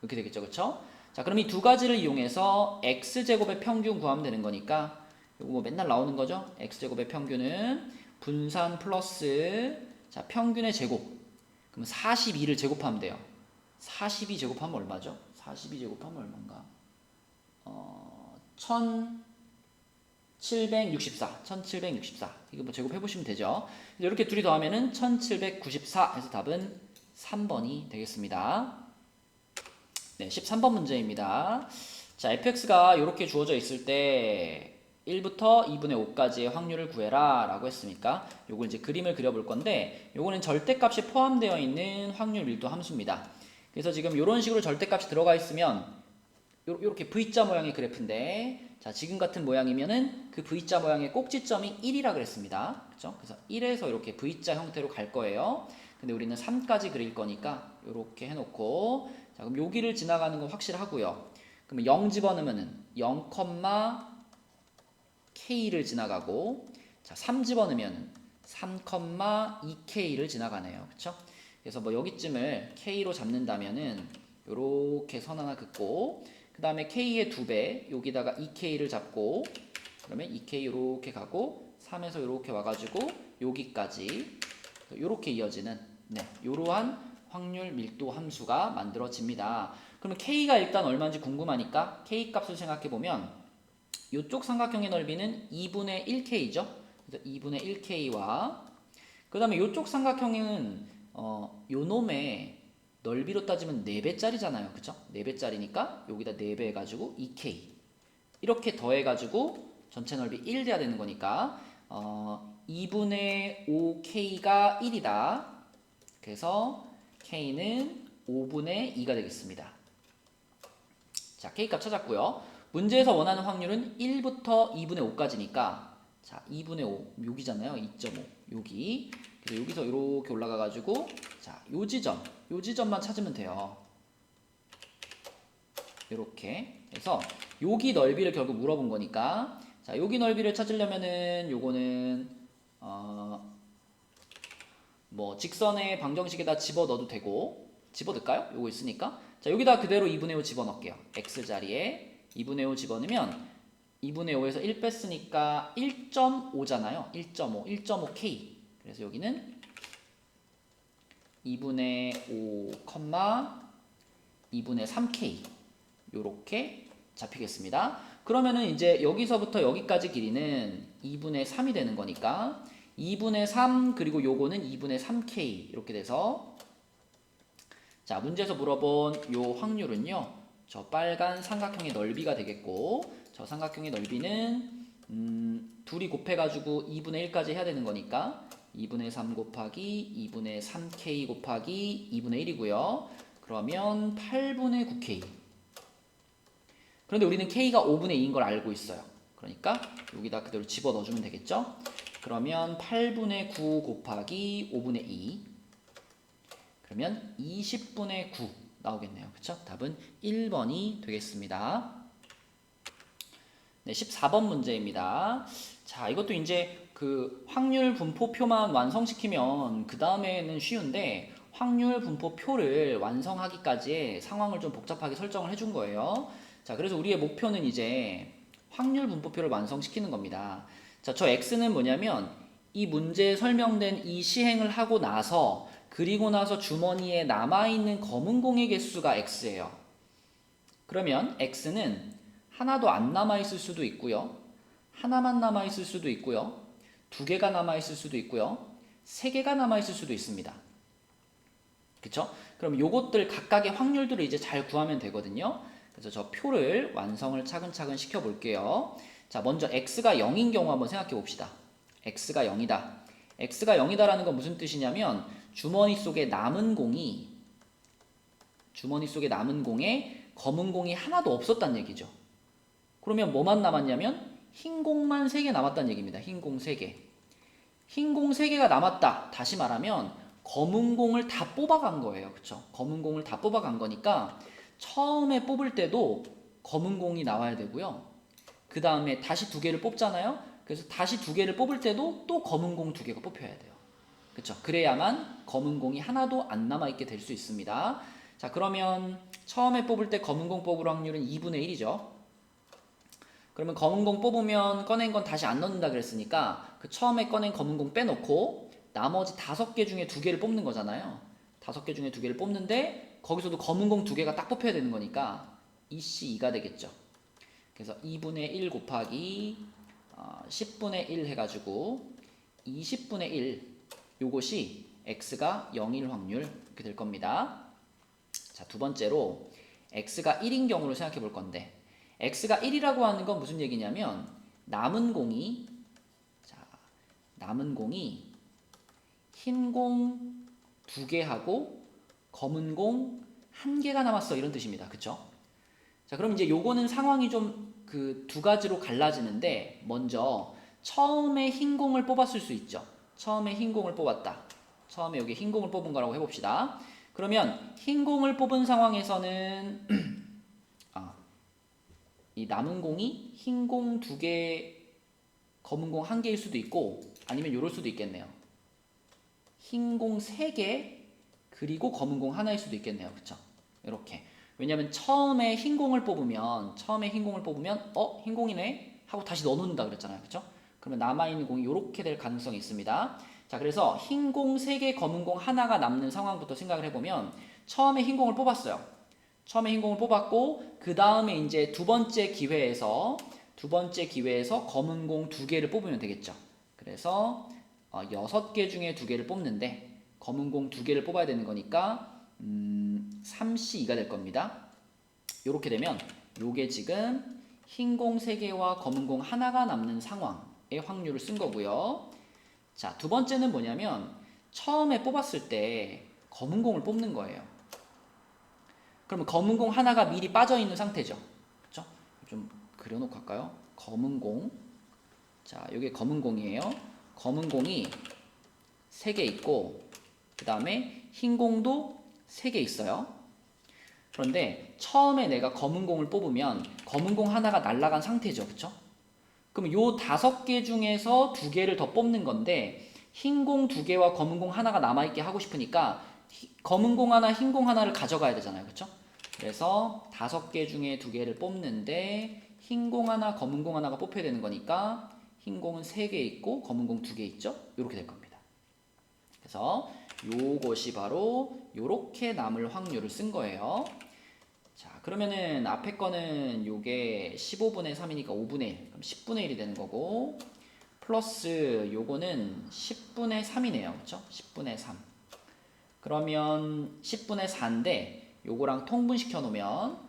이렇게 되겠죠. 그쵸? 자, 그럼 이 두 가지를 이용해서 X제곱의 평균 구하면 되는 거니까 이거 뭐 맨날 나오는 거죠. X제곱의 평균은 분산 플러스 자, 평균의 제곱. 그럼 42를 제곱하면 돼요. 42 제곱하면 얼마죠? 42 제곱하면 얼마인가? 1764. 이거 뭐 제곱해 보시면 되죠. 이렇게 둘이 더하면은 1794 해서 답은 3번이 되겠습니다. 네, 13번 문제입니다. 자, fx가 이렇게 주어져 있을 때 1부터 2분의 5까지의 확률을 구해라 라고 했으니까 요걸 이제 그림을 그려볼 건데 요거는 절대값이 포함되어 있는 확률 밀도 함수입니다. 그래서 지금 이런 식으로 절대값이 들어가 있으면 요렇게 V자 모양의 그래프인데 자, 지금 같은 모양이면은 그 V자 모양의 꼭지점이 1이라 그랬습니다. 그죠? 그래서 1에서 이렇게 V자 형태로 갈 거예요. 근데 우리는 3까지 그릴 거니까 이렇게 해놓고 자, 그럼 여기를 지나가는 건 확실하고요. 그러면 0 집어넣으면은 0, K를 지나가고 자, 3 집어넣으면 3, 2K를 지나가네요. 그쵸? 그래서 뭐 여기쯤을 K로 잡는다면은 요렇게 선 하나 긋고 그 다음에 K의 2배 여기다가 2K를 잡고 그러면 2K 요렇게 가고 3에서 요렇게 와가지고 여기까지 요렇게 이어지는 요러한 확률 밀도 함수가 만들어집니다. 그러면 K가 일단 얼마인지 궁금하니까 K 값을 생각해보면 이쪽 삼각형의 넓이는 2분의 1K죠. 그래서 2분의 1K와 그 다음에 이쪽 삼각형은 요 놈의 넓이로 따지면 4배짜리잖아요. 그쵸? 4배짜리니까 여기다 4배 해가지고 2K 이렇게 더해가지고 전체 넓이 1 돼야 되는 거니까 2분의 5K가 1이다. 그래서 K는 5분의 2가 되겠습니다. 자, K값 찾았고요. 문제에서 원하는 확률은 1부터 2분의 5까지니까 자, 2분의 5 여기잖아요. 2.5 여기. 그래서 여기서 이렇게 올라가 가지고 자, 요 지점만 찾으면 돼요. 이렇게 해서 여기 넓이를 결국 물어본 거니까 자, 여기 넓이를 찾으려면은 요거는 뭐 직선의 방정식에다 집어 넣어도 되고 집어 넣을까요? 요거 있으니까 자, 여기다 그대로 2분의 5 집어 넣을게요. x 자리에 2분의 5 집어 넣으면 2분의 5에서 1 뺐으니까 1.5잖아요. 1.5K. 그래서 여기는 2분의 5, 2분의 3K 요렇게 잡히겠습니다. 그러면은 이제 여기서부터 여기까지 길이는 2분의 3이 되는 거니까 2분의 3 그리고 요거는 2분의 3K 이렇게 돼서 자, 문제에서 물어본 요 확률은요. 저 빨간 삼각형의 넓이가 되겠고 저 삼각형의 넓이는 둘이 곱해가지고 2분의 1까지 해야 되는 거니까 2분의 3 곱하기 2분의 3K 곱하기 2분의 1이고요. 그러면 8분의 9K. 그런데 우리는 K가 5분의 2인 걸 알고 있어요. 그러니까 여기다 그대로 집어 넣어주면 되겠죠. 그러면 8분의 9 곱하기 5분의 2. 그러면 20분의 9 나오겠네요. 그쵸? 답은 1번이 되겠습니다. 네, 14번 문제입니다. 자, 이것도 이제 그 확률 분포표만 완성시키면 그 다음에는 쉬운데 확률 분포표를 완성하기까지의 상황을 좀 복잡하게 설정을 해준 거예요. 자, 그래서 우리의 목표는 이제 확률 분포표를 완성시키는 겁니다. 자, 저 X는 뭐냐면 이 문제에 설명된 이 시행을 하고 나서 그리고 나서 주머니에 남아있는 검은 공의 개수가 X예요. 그러면 X는 하나도 안 남아있을 수도 있고요. 하나만 남아있을 수도 있고요. 2개가 남아있을 수도 있고요. 3개가 남아있을 수도 있습니다. 그쵸? 그럼 요것들 각각의 확률들을 이제 잘 구하면 되거든요. 그래서 저 표를 완성을 차근차근 시켜볼게요. 자, 먼저 X가 0인 경우 한번 생각해 봅시다. X가 0이다. X가 0이다라는 건 무슨 뜻이냐면 주머니 속에 남은 공에 검은 공이 하나도 없었단 얘기죠. 그러면 뭐만 남았냐면 흰 공만 3개 남았다는 얘기입니다. 흰 공 3개. 흰 공 3개가 남았다. 다시 말하면 검은 공을 다 뽑아간 거예요. 그쵸? 검은 공을 다 뽑아간 거니까 처음에 뽑을 때도 검은 공이 나와야 되고요. 그 다음에 다시 2개를 뽑잖아요. 그래서 다시 2개를 뽑을 때도 또 검은 공 2개가 뽑혀야 돼요. 그쵸? 그래야만 검은 공이 하나도 안 남아있게 될 수 있습니다. 자, 그러면 처음에 뽑을 때 검은 공 뽑을 확률은 2분의 1이죠. 그러면 검은 공 뽑으면 꺼낸 건 다시 안 넣는다 그랬으니까 그 처음에 꺼낸 검은 공 빼놓고 나머지 5개 중에 2개를 뽑는 거잖아요. 5개 중에 2개를 뽑는데 거기서도 검은 공 2개가 딱 뽑혀야 되는 거니까 EC2가 되겠죠. 그래서 2분의 1 곱하기 10분의 1 해가지고 20분의 1 요것이 x가 0일 확률 이렇게 될 겁니다. 자, 두 번째로 x가 1인 경우를 생각해 볼 건데 x가 1이라고 하는 건 무슨 얘기냐면 남은 공이 흰 공 2개 하고 검은 공 1개가 남았어 이런 뜻입니다. 그쵸? 자, 그럼 이제 요거는 상황이 좀 그 두 가지로 갈라지는데 먼저 처음에 흰 공을 뽑았을 수 있죠. 처음에 흰 공을 뽑았다. 처음에 여기 흰 공을 뽑은 거라고 해봅시다. 그러면 흰 공을 뽑은 상황에서는 이 남은 공이 흰 공 2개, 검은 공 1개일 수도 있고 아니면 요럴 수도 있겠네요. 흰 공 3개 그리고 검은 공 하나일 수도 있겠네요. 그쵸? 이렇게. 왜냐면 처음에 흰 공을 뽑으면 흰 공이네 하고 다시 넣어놓는다 그랬잖아요. 그쵸? 그러면 남아있는 공이 이렇게 될 가능성이 있습니다. 자, 그래서 흰 공 3개, 검은 공 하나가 남는 상황부터 생각을 해보면 처음에 흰 공을 뽑았어요. 처음에 흰 공을 뽑았고 그 다음에 이제 두 번째 기회에서 검은 공 2개를 뽑으면 되겠죠. 그래서 6개 중에 2개를 뽑는데 검은 공 2개를 뽑아야 되는 거니까 3C2가 될 겁니다. 이렇게 되면 요게 지금 흰 공 3개와 검은 공 하나가 남는 상황의 확률을 쓴 거고요. 자, 두 번째는 뭐냐면 처음에 뽑았을 때 검은 공을 뽑는 거예요. 그러면 검은 공 하나가 미리 빠져 있는 상태죠. 그렇죠? 좀 그려놓고 할까요? 검은 공. 자, 이게 검은 공이에요. 검은 공이 3개 있고 그 다음에 흰 공도 3개 있어요. 그런데 처음에 내가 검은 공을 뽑으면 검은 공 하나가 날아간 상태죠. 그쵸? 그럼 요 5개 중에서 2개를 더 뽑는 건데 흰 공 2개와 검은 공 하나가 남아있게 하고 싶으니까 검은 공 하나, 흰 공 하나를 가져가야 되잖아요. 그쵸? 그래서 5개 중에 2개를 뽑는데 흰 공 하나, 검은 공 하나가 뽑혀야 되는 거니까 흰 공은 3개 있고 검은 공 2개 있죠? 이렇게 될 겁니다. 그래서 요것이 바로 요렇게 남을 확률을 쓴 거예요. 자, 그러면은 앞에 거는 요게 15분의 3이니까 5분의 1. 그럼 10분의 1이 되는 거고 플러스 요거는 10분의 3이네요. 그렇죠? 10분의 3. 그러면 10분의 4인데 요거랑 통분시켜 놓으면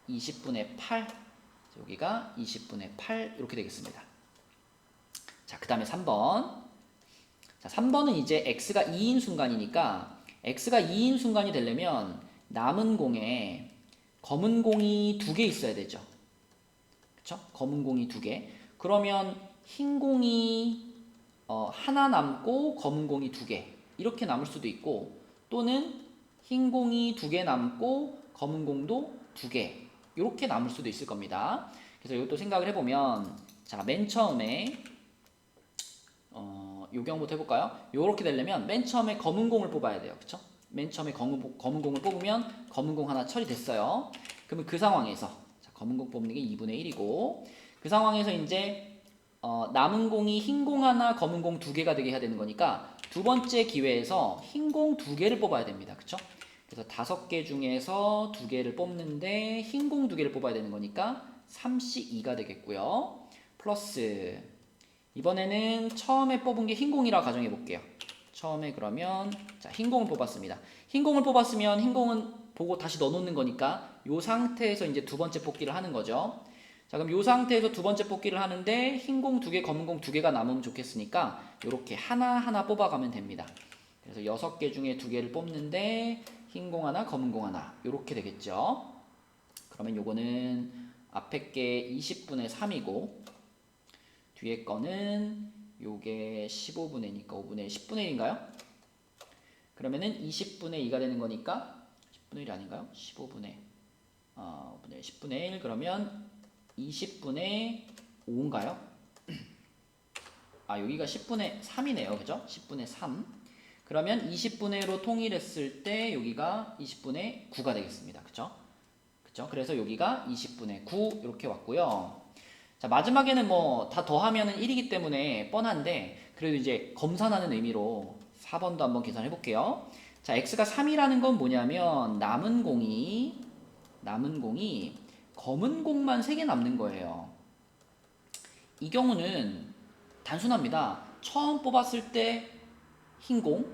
20분의 8. 여기가 20분의 8 이렇게 되겠습니다. 자, 그다음에 3번. 자, 3번은 이제 x가 2인 순간이니까 x가 2인 순간이 되려면 남은 공에 검은 공이 2개 있어야 되죠. 그쵸? 검은 공이 2개. 그러면 흰 공이 하나 남고 검은 공이 2개. 이렇게 남을 수도 있고 또는 흰 공이 2개 남고 검은 공도 2개. 이렇게 남을 수도 있을 겁니다. 그래서 이것도 생각을 해보면 자, 맨 처음에 요경부터 해볼까요? 요렇게 되려면 맨 처음에 검은 공을 뽑아야 돼요. 그쵸? 맨 처음에 검은 공을 뽑으면 검은 공 하나 처리됐어요. 그러면 그 상황에서 자, 검은 공 뽑는 게 2분의 1이고 그 상황에서 이제 남은 공이 흰 공 하나, 검은 공 2개가 되게 해야 되는 거니까 두 번째 기회에서 흰 공 2개를 뽑아야 됩니다. 그쵸? 그래서 5개 중에서 2개를 뽑는데 흰 공 2개를 뽑아야 되는 거니까 3C2가 되겠고요. 플러스 이번에는 처음에 뽑은 게 흰 공이라 가정해 볼게요. 처음에 그러면 자, 흰 공을 뽑았습니다. 흰 공을 뽑았으면 흰 공은 보고 다시 넣어놓는 거니까 이 상태에서 이제 두 번째 뽑기를 하는 거죠. 자, 그럼 이 상태에서 두 번째 뽑기를 하는데 흰 공 2개, 검은 공 2개가 남으면 좋겠으니까 이렇게 하나하나 뽑아가면 됩니다. 그래서 6개 중에 2개를 뽑는데 흰 공 하나, 검은 공 하나 이렇게 되겠죠. 그러면 요거는 앞에 게 20분의 3이고 뒤에 거는 요게 15분의 2니까 5분의 1, 10분의 1인가요? 그러면은 20분의 2가 되는 거니까 10분의 1 아닌가요? 15분의 5분의 1, 10분의 1 그러면 20분의 5인가요? 아, 여기가 10분의 3이네요. 그죠? 10분의 3. 그러면 20분의 1로 통일했을 때 여기가 20분의 9가 되겠습니다. 그죠? 그죠? 그래서 여기가 20분의 9 이렇게 왔고요. 자, 마지막에는 뭐 다 더하면은 1이기 때문에 뻔한데 그래도 이제 검산하는 의미로 4번도 한번 계산해 볼게요. 자, x가 3이라는 건 뭐냐면 남은 공이 검은 공만 3개 남는 거예요. 이 경우는 단순합니다. 처음 뽑았을 때 흰 공,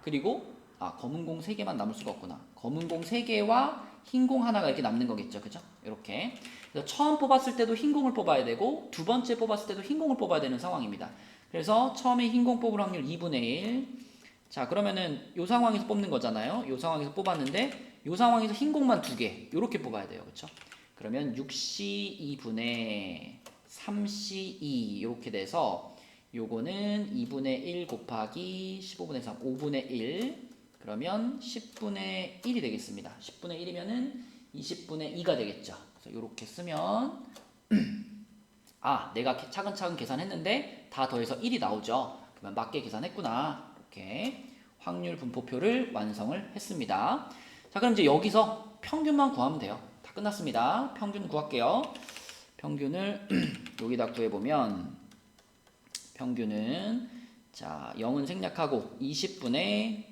그리고 검은 공 3개만 남을 수가 없구나. 검은 공 3개와 흰 공 하나가 이렇게 남는 거겠죠. 그죠? 이렇게. 그래서 처음 뽑았을 때도 흰 공을 뽑아야 되고 두 번째 뽑았을 때도 흰 공을 뽑아야 되는 상황입니다. 그래서 처음에 흰 공 뽑을 확률 2분의 1. 자, 그러면은 이 상황에서 뽑는 거잖아요. 이 상황에서 뽑았는데 이 상황에서 흰 공만 2개 이렇게 뽑아야 돼요. 그렇죠? 그러면 6C 2분의 3C 2 이렇게 돼서 요거는 2분의 1 곱하기 15분의 3 5분의 1 그러면 10분의 1이 되겠습니다. 10분의 1이면은 20분의 2가 되겠죠. 그래서 이렇게 쓰면 내가 차근차근 계산했는데 다 더해서 1이 나오죠. 그러면 맞게 계산했구나. 이렇게 확률 분포표를 완성을 했습니다. 자, 그럼 이제 여기서 평균만 구하면 돼요. 다 끝났습니다. 평균 구할게요. 평균을 여기다 구해보면 평균은 0은 생략하고 20분의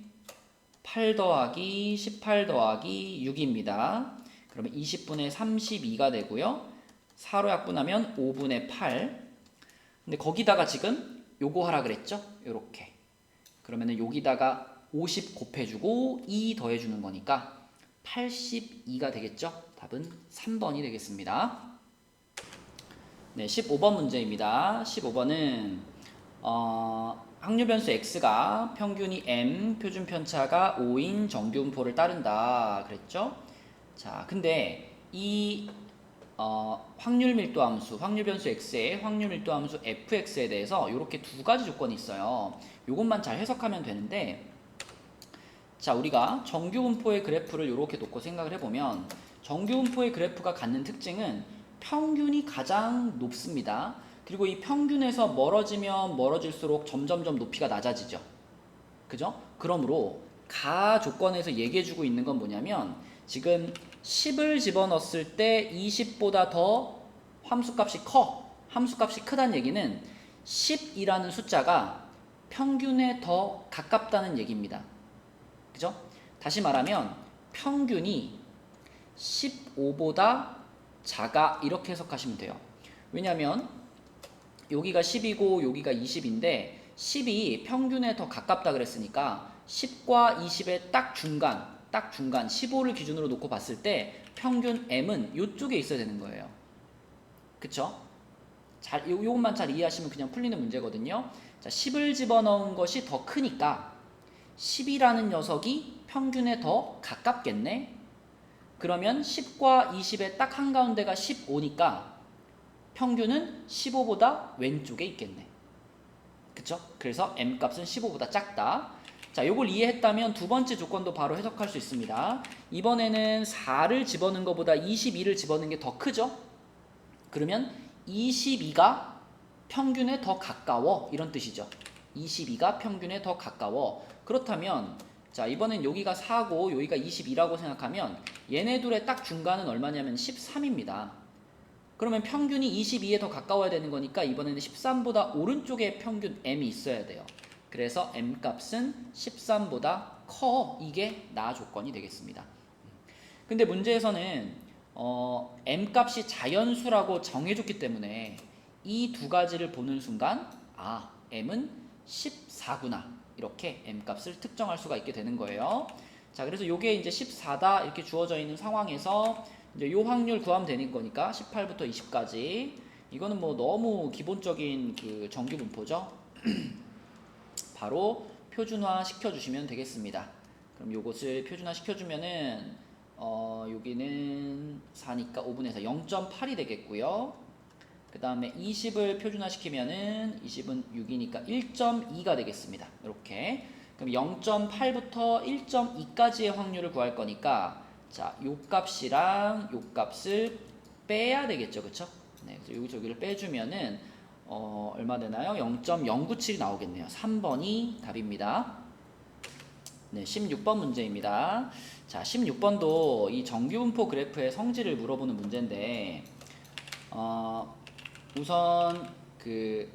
8 더하기 18 더하기 6입니다. 그러면 20분의 32가 되고요. 4로 약분하면 5분의 8. 근데 거기다가 지금 요거 하라 그랬죠? 요렇게. 그러면은 여기다가 50 곱해주고 2 더해주는 거니까 82가 되겠죠? 답은 3번이 되겠습니다. 네, 15번 문제입니다. 15번은 확률 변수 x가 평균이 m, 표준 편차가 5인 정규 분포를 따른다 그랬죠? 자, 근데 이 확률 밀도 함수, 확률 변수 x의 확률 밀도 함수 fx에 대해서 이렇게 두 가지 조건이 있어요. 이것만 잘 해석하면 되는데, 자, 우리가 정규 분포의 그래프를 이렇게 놓고 생각을 해보면 정규 분포의 그래프가 갖는 특징은 평균이 가장 높습니다. 그리고 이 평균에서 멀어지면 멀어질수록 점점점 높이가 낮아지죠. 그죠? 그러므로 가 조건에서 얘기해주고 있는 건 뭐냐면 지금 10을 집어넣었을 때 20보다 더 함수값이 함수값이 크다는 얘기는 10이라는 숫자가 평균에 더 가깝다는 얘기입니다. 그죠? 다시 말하면 평균이 15보다 작아 이렇게 해석하시면 돼요. 왜냐하면 여기가 10이고 여기가 20인데 10이 평균에 더 가깝다 그랬으니까 10과 20의 딱 중간 15를 기준으로 놓고 봤을 때 평균 m은 이쪽에 있어야 되는 거예요. 그쵸? 요것만 잘 이해하시면 그냥 풀리는 문제거든요. 자, 10을 집어넣은 것이 더 크니까 10이라는 녀석이 평균에 더 가깝겠네. 그러면 10과 20의 딱 한가운데가 15니까 평균은 15보다 왼쪽에 있겠네. 그쵸? 그래서 m값은 15보다 작다. 자, 요걸 이해했다면 두 번째 조건도 바로 해석할 수 있습니다. 이번에는 4를 집어넣은 것보다 22를 집어넣은 게 더 크죠? 그러면 22가 평균에 더 가까워 이런 뜻이죠. 22가 평균에 더 가까워. 그렇다면 자, 이번엔 여기가 4고 여기가 22라고 생각하면 얘네 둘의 딱 중간은 얼마냐면 13입니다. 그러면 평균이 22에 더 가까워야 되는 거니까 이번에는 13보다 오른쪽에 평균 m이 있어야 돼요. 그래서 m값은 13보다 커. 이게 나 조건이 되겠습니다. 근데 문제에서는 m값이 자연수라고 정해줬기 때문에 이 두 가지를 보는 순간 m은 14구나 이렇게 m값을 특정할 수가 있게 되는 거예요. 자, 그래서 이게 이제 14다 이렇게 주어져 있는 상황에서 이제 요 확률 구하면 되는 거니까 18부터 20까지 이거는 뭐 너무 기본적인 그 정규 분포죠. 바로 표준화 시켜주시면 되겠습니다. 그럼 요것을 표준화 시켜주면은 여기는 4니까 5분의 4 0.8이 되겠고요. 그 다음에 20을 표준화 시키면은 20은 6이니까 1.2가 되겠습니다. 이렇게 그럼 0.8부터 1.2까지의 확률을 구할 거니까 자, 요 값이랑 요 값을 빼야 되겠죠. 그쵸? 네, 그래서 여기저기를 빼주면은 얼마 되나요? 0.097이 나오겠네요. 3번이 답입니다. 네, 16번 문제입니다. 자, 16번도 이 정규분포 그래프의 성질을 물어보는 문제인데 우선 그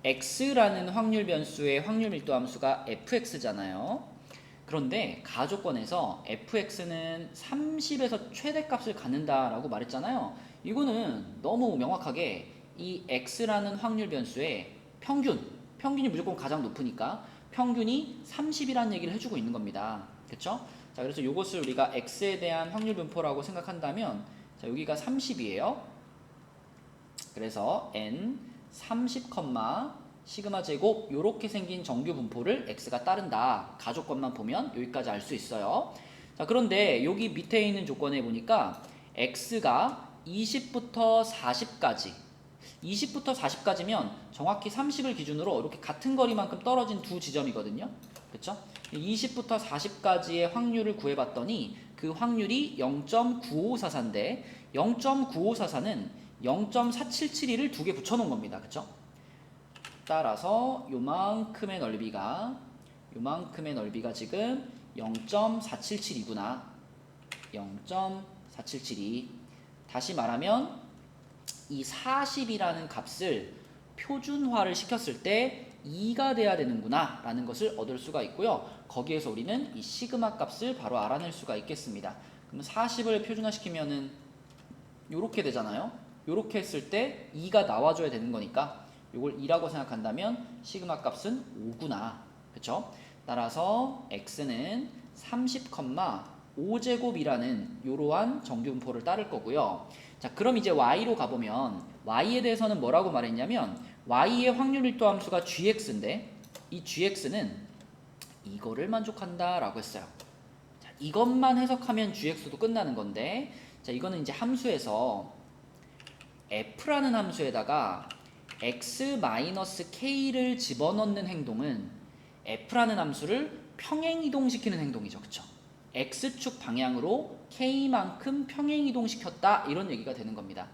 x라는 확률 변수의 확률 밀도 함수가 fx잖아요. 그런데 가조건에서 fx는 30에서 최대값을 갖는다라고 말했잖아요. 이거는 너무 명확하게 이 x라는 확률 변수의 평균이 무조건 가장 높으니까 평균이 30이라는 얘기를 해주고 있는 겁니다. 그쵸? 자, 그래서 이것을 우리가 x에 대한 확률 분포라고 생각한다면, 자, 여기가 30이에요. 그래서 n 30, 시그마 제곱 요렇게 생긴 정규 분포를 x가 따른다. 가조건만 보면 여기까지 알 수 있어요. 자, 그런데 여기 밑에 있는 조건에 보니까 x가 20부터 40까지 20부터 40까지면 정확히 30을 기준으로 이렇게 같은 거리만큼 떨어진 두 지점이거든요. 그쵸? 20부터 40까지의 확률을 구해봤더니 그 확률이 0.9544인데 0.9544는 0.4772를 두 개 붙여놓은 겁니다. 그쵸? 따라서 요만큼의 넓이가 지금 0.477이구나. 0.477이. 다시 말하면 이 40이라는 값을 표준화를 시켰을 때 2가 돼야 되는구나 라는 것을 얻을 수가 있고요. 거기에서 우리는 이 시그마 값을 바로 알아낼 수가 있겠습니다. 그럼 40을 표준화시키면은 요렇게 되잖아요. 요렇게 했을 때 2가 나와줘야 되는 거니까 요걸 2라고 생각한다면 시그마 값은 5구나. 그쵸? 따라서 x는 30,5제곱이라는 요러한 정규분포를 따를 거고요. 자, 그럼 이제 y로 가보면 y에 대해서는 뭐라고 말했냐면 y의 확률밀도 함수가 gx인데 이 gx는 이거를 만족한다 라고 했어요. 자, 이것만 해석하면 gx도 끝나는 건데, 자, 이거는 이제 함수에서 f라는 함수에다가 x-k를 집어넣는 행동은 f라는 함수를 평행이동시키는 행동이죠. 그쵸? x축 방향으로 k만큼 평행이동시켰다 이런 얘기가 되는 겁니다.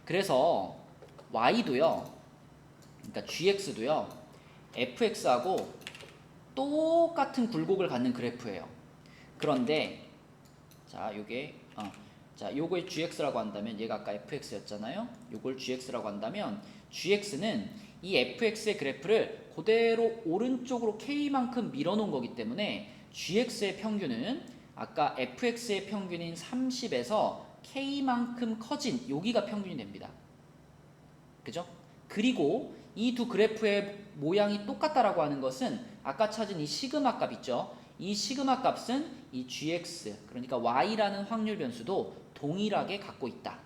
그래서 y도요, 그러니까 gx도요, fx하고 똑같은 굴곡을 갖는 그래프예요. 그런데 자, 요걸 gx라고 한다면, 얘가 아까 fx였잖아요. 요걸 gx라고 한다면 gx는 이 fx의 그래프를 그대로 오른쪽으로 k만큼 밀어놓은 거기 때문에 gx의 평균은 아까 fx의 평균인 30에서 k만큼 커진 여기가 평균이 됩니다. 그죠? 그리고 이 두 그래프의 모양이 똑같다라고 하는 것은 아까 찾은 이 시그마 값 있죠? 이 시그마 값은 이 gx, 그러니까 y라는 확률 변수도 동일하게 갖고 있다.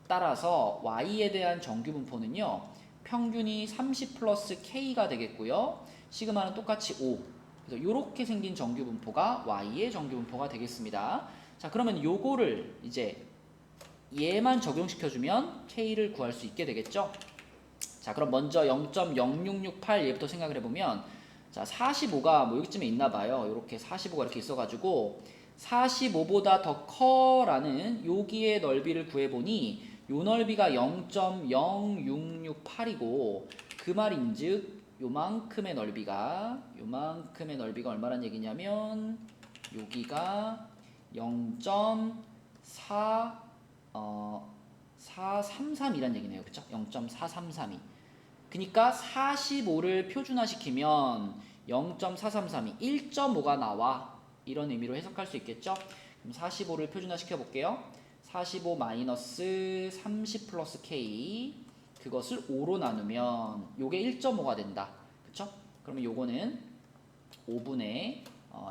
따라서 y에 대한 정규 분포는요, 평균이 30 플러스 k가 되겠고요. 시그마는 똑같이 5. 그래서 이렇게 생긴 정규 분포가 y의 정규 분포가 되겠습니다. 자, 그러면 요거를 이제 얘만 적용시켜주면 k를 구할 수 있게 되겠죠. 자, 그럼 먼저 0.0668 얘부터 생각을 해보면, 자, 45가 뭐 여기쯤에 있나 봐요. 이렇게 45가 이렇게 있어가지고 45보다 더 커라는 여기의 넓이를 구해보니 요 넓이가 0.0668이고 그 말인즉 요만큼의 넓이가 얼마란 얘기냐면 여기가 0.433이란 얘기네요. 그쵸? 0.4332. 그러니까 45를 표준화시키면 0.433이 1.5가 나와. 이런 의미로 해석할 수 있겠죠? 그럼 45를 표준화시켜 볼게요. 45 마이너스 30 플러스 k, 그것을 5로 나누면 요게 1.5가 된다. 그쵸? 그러면 요거는 5분의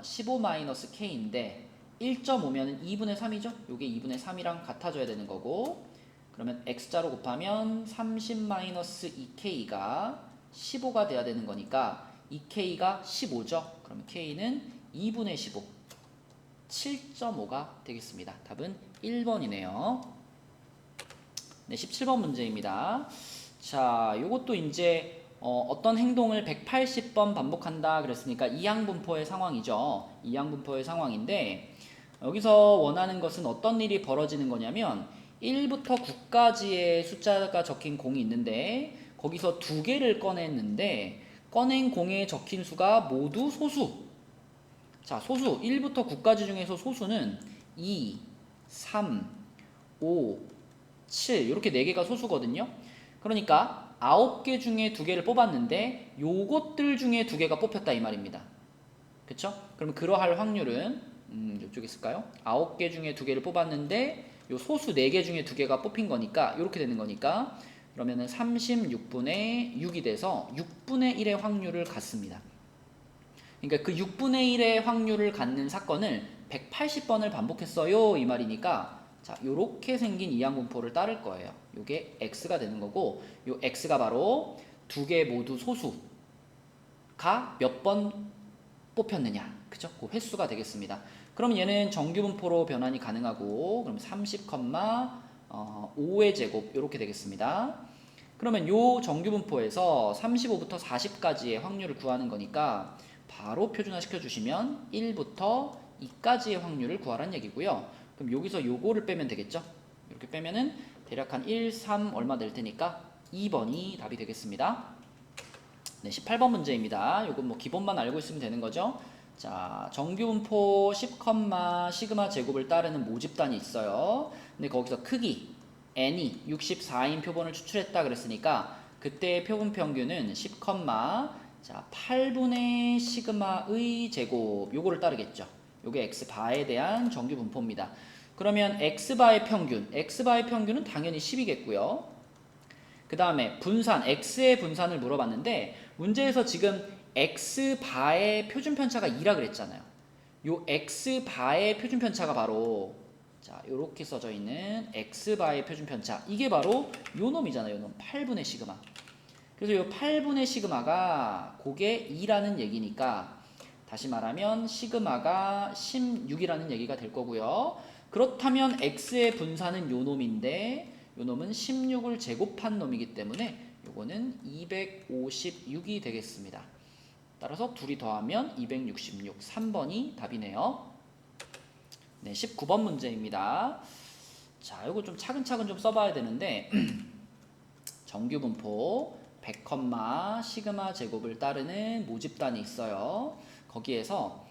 15 마이너스 k인데 1.5면은 2분의 3이죠? 요게 2분의 3이랑 같아져야 되는 거고, 그러면 x자로 곱하면 30 마이너스 2k가 15가 돼야 되는 거니까 2k가 15죠? 그러면 k는 2분의 15, 7.5가 되겠습니다. 답은 1번이네요. 네, 17번 문제입니다. 자, 요것도 이제 어떤 행동을 180번 반복한다 그랬으니까 이항분포의 상황이죠. 이항분포의 상황인데 여기서 원하는 것은 어떤 일이 벌어지는 거냐면 1부터 9까지의 숫자가 적힌 공이 있는데 거기서 두 개를 꺼냈는데 꺼낸 공에 적힌 수가 모두 소수. 자, 소수 1부터 9까지 중에서 소수는 2, 3, 5, 7 이렇게 4개가 소수거든요. 그러니까 9개 중에 2개를 뽑았는데 요것들 중에 2개가 뽑혔다 이 말입니다. 그쵸? 그럼 그러할 확률은 이쪽에 있을까요? 9개 중에 2개를 뽑았는데 요 소수 4개 중에 2개가 뽑힌 거니까 이렇게 되는 거니까 그러면은 36분의 6이 돼서 6분의 1의 확률을 갖습니다. 그러니까 그 6분의 1의 확률을 갖는 사건을 180번을 반복했어요 이 말이니까 자 요렇게 생긴 이항분포를 따를 거예요. 요게 x가 되는 거고 요 x가 바로 2개 모두 소수가 몇 번 뽑혔느냐 그죠? 그 횟수가 되겠습니다. 그럼 얘는 정규분포로 변환이 가능하고 그럼 30,5의 제곱 이렇게 되겠습니다. 그러면 요 정규분포에서 35부터 40까지의 확률을 구하는 거니까 바로 표준화 시켜주시면 1부터 2까지의 확률을 구하라는 얘기고요. 그럼 여기서 요거를 빼면 되겠죠? 이렇게 빼면은 대략 한 1, 3 얼마 될 테니까 2번이 답이 되겠습니다. 네, 18번 문제입니다. 요건 뭐 기본만 알고 있으면 되는 거죠. 자, 정규분포 10, 시그마 제곱을 따르는 모집단이 있어요. 근데 거기서 크기 n이 64인 표본을 추출했다 그랬으니까 그때의 표본 평균은 10, 자, 8분의 시그마의 제곱 요거를 따르겠죠. 요게 x바에 대한 정규분포입니다. 그러면 x바의 평균은 당연히 10이겠고요. 그 다음에 분산, x의 분산을 물어봤는데 문제에서 지금 x바의 표준편차가 2라 그랬잖아요. 요 x바의 표준편차가 바로 자 요렇게 써져 있는 x바의 표준편차 이게 바로 요 놈이잖아요. 요 놈 8분의 시그마. 그래서 요 8분의 시그마가 그게 2라는 얘기니까 다시 말하면 시그마가 16이라는 얘기가 될 거고요. 그렇다면 x의 분산은 요 놈인데 요 놈은 16을 제곱한 놈이기 때문에 요거는 256이 되겠습니다. 따라서 둘이 더하면 266, 3번이 답이네요. 네, 19번 문제입니다. 자, 요거 좀 차근차근 좀 써봐야 되는데 정규분포 100, 시그마 제곱을 따르는 모집단이 있어요. 거기에서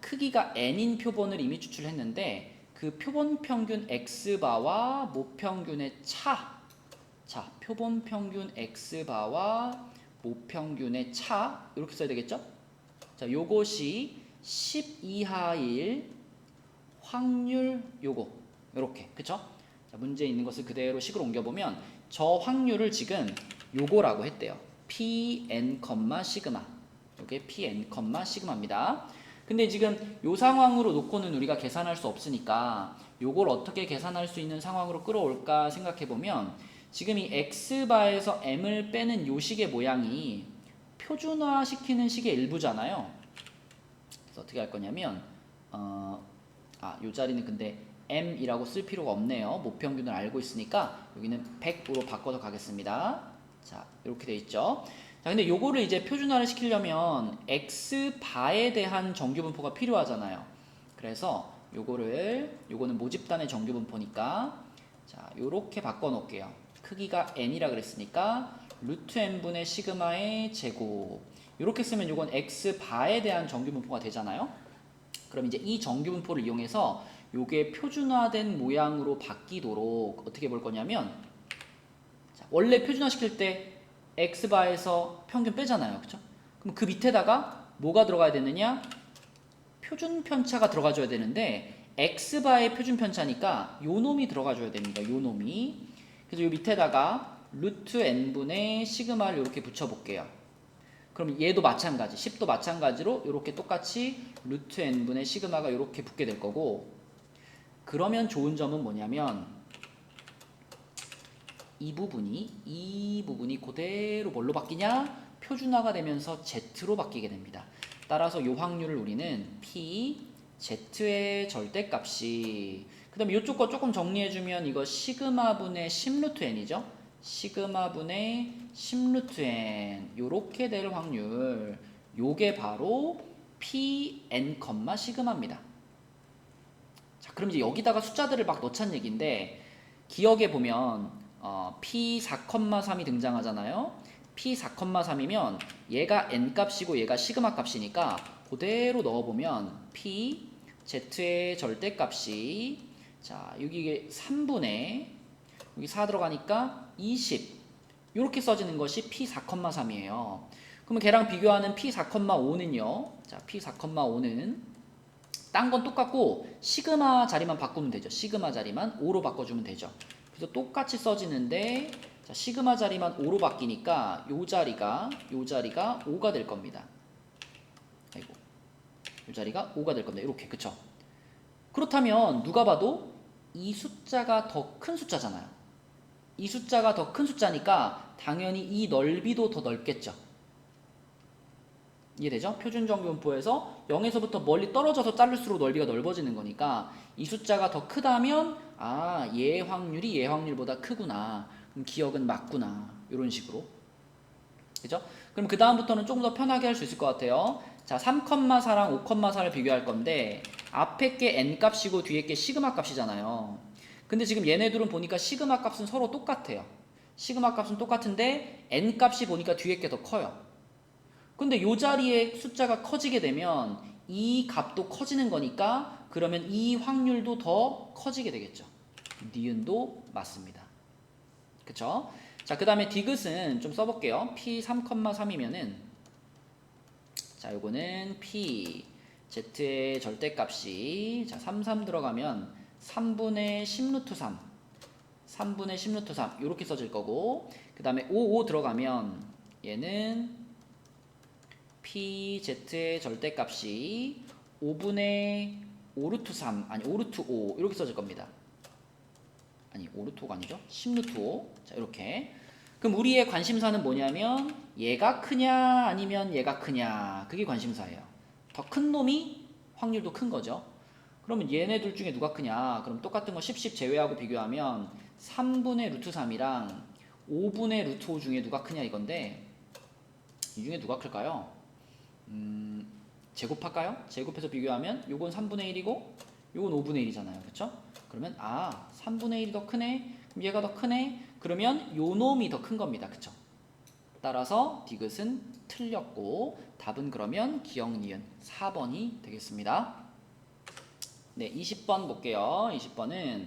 크기가 n인 표본을 이미 추출했는데 그 표본 평균 x바와 모평균의 차. 자, 표본 평균 x바와 모평균의 차 이렇게 써야 되겠죠? 자, 요것이 10 이하일 확률 요거 요렇게 그쵸? 자, 문제에 있는 것을 그대로 식으로 옮겨보면 저 확률을 지금 요거라고 했대요. pn, 시그마 요게 pn, 시그마입니다. 근데 지금 요 상황으로 놓고는 우리가 계산할 수 없으니까 요걸 어떻게 계산할 수 있는 상황으로 끌어올까 생각해보면 지금 이 x바에서 m을 빼는 요 식의 모양이 표준화 시키는 식의 일부잖아요. 그래서 어떻게 할 거냐면 요 자리는 근데 m이라고 쓸 필요가 없네요. 모평균을 알고 있으니까 여기는 100으로 바꿔서 가겠습니다. 자, 이렇게 돼 있죠. 자, 근데 요거를 이제 표준화를 시키려면 x바에 대한 정규분포가 필요하잖아요. 그래서 요거는 모집단의 정규분포니까 자, 요렇게 바꿔 놓을게요. 크기가 n이라 그랬으니까 루트 n분의 시그마의 제곱 요렇게 쓰면 요건 x바에 대한 정규분포가 되잖아요. 그럼 이제 이 정규분포를 이용해서 요게 표준화된 모양으로 바뀌도록 어떻게 볼 거냐면 자, 원래 표준화 시킬 때 x바에서 평균 빼잖아요. 그쵸? 그럼 그 밑에다가 뭐가 들어가야 되느냐? 표준편차가 들어가줘야 되는데 x바의 표준편차니까 요 놈이 들어가줘야 됩니다. 요 놈이. 그래서 요 밑에다가 루트 n분의 시그마를 이렇게 붙여볼게요. 그럼 얘도 마찬가지 10도 마찬가지로 이렇게 똑같이 루트 n분의 시그마가 이렇게 붙게 될 거고 그러면 좋은 점은 뭐냐면 이 부분이 그대로 뭘로 바뀌냐? 표준화가 되면서 z로 바뀌게 됩니다. 따라서 이 확률을 우리는 p z의 절대값이 그 다음에 이쪽 거 조금 정리해주면 이거 시그마분의 10루트 n이죠. 시그마분의 10루트 n 요렇게 될 확률 요게 바로 pn, 시그마입니다. 자, 그럼 이제 여기다가 숫자들을 막 넣자는 얘기인데 기억에 보면 p4,3이 등장하잖아요. p4,3이면 얘가 n값이고 얘가 시그마 값이니까 그대로 넣어보면 p z의 절대값이 자 여기 3분의 여기 4 들어가니까 20 이렇게 써지는 것이 p4,3이에요. 그러면 걔랑 비교하는 P4,5는요. 자, P4,5는 딴 건 똑같고 시그마 자리만 바꾸면 되죠. 시그마 자리만 5로 바꿔주면 되죠. 그래서 똑같이 써지는데 자, 시그마 자리만 5로 바뀌니까 요 자리가 5가 될 겁니다. 아이고. 요 자리가 5가 될 겁니다. 이렇게. 그쵸? 그렇다면 누가 봐도 이 숫자가 더 큰 숫자잖아요. 이 숫자가 더 큰 숫자니까 당연히 이 넓이도 더 넓겠죠. 이해되죠? 표준 정규분포에서 0에서부터 멀리 떨어져서 자를수록 넓이가 넓어지는 거니까 이 숫자가 더 크다면 아, 얘 확률이 얘 확률보다 크구나. 그럼 기억은 맞구나. 이런 식으로. 그죠? 그럼 그 다음부터는 조금 더 편하게 할 수 있을 것 같아요. 자, 3,4랑 5,4를 비교할 건데 앞에 게 n 값이고 뒤에 게 시그마 값이잖아요. 근데 지금 얘네들은 보니까 시그마 값은 서로 똑같아요. 시그마 값은 똑같은데 n 값이 보니까 뒤에 게 더 커요. 근데 이 자리에 숫자가 커지게 되면 이 값도 커지는 거니까 그러면 이 확률도 더 커지게 되겠죠. 니은도 맞습니다. 그쵸? 자, 그 다음에 디귿은 좀 써볼게요. P3,3이면은 자, 요거는 P Z의 절대값이 자, 33 들어가면 3분의 10루트 3 3분의 10루트 3 이렇게 써질 거고 그 다음에 5 들어가면 얘는 PZ의 절대값이 5분의 5루트 3 아니 5루트 5 이렇게 써질 겁니다. 아니 5루트 5가 아니죠? 10루트 5 자 이렇게 그럼 우리의 관심사는 뭐냐면 얘가 크냐 아니면 얘가 크냐 그게 관심사예요. 더 큰 놈이 확률도 큰 거죠. 그러면 얘네 둘 중에 누가 크냐 그럼 똑같은 거 10 제외하고 비교하면 3분의 루트 3이랑 5분의 루트 5 중에 누가 크냐 이건데 이 중에 누가 클까요? 제곱할까요? 제곱해서 비교하면 요건 3분의 1이고 요건 5분의 1이잖아요. 그쵸? 그러면 아 3분의 1이 더 크네 그럼 얘가 더 크네 그러면 요 놈이 더 큰 겁니다. 그쵸? 따라서 디귿은 틀렸고 답은 그러면 기억 니은 4번이 되겠습니다. 네 20번 볼게요. 20번은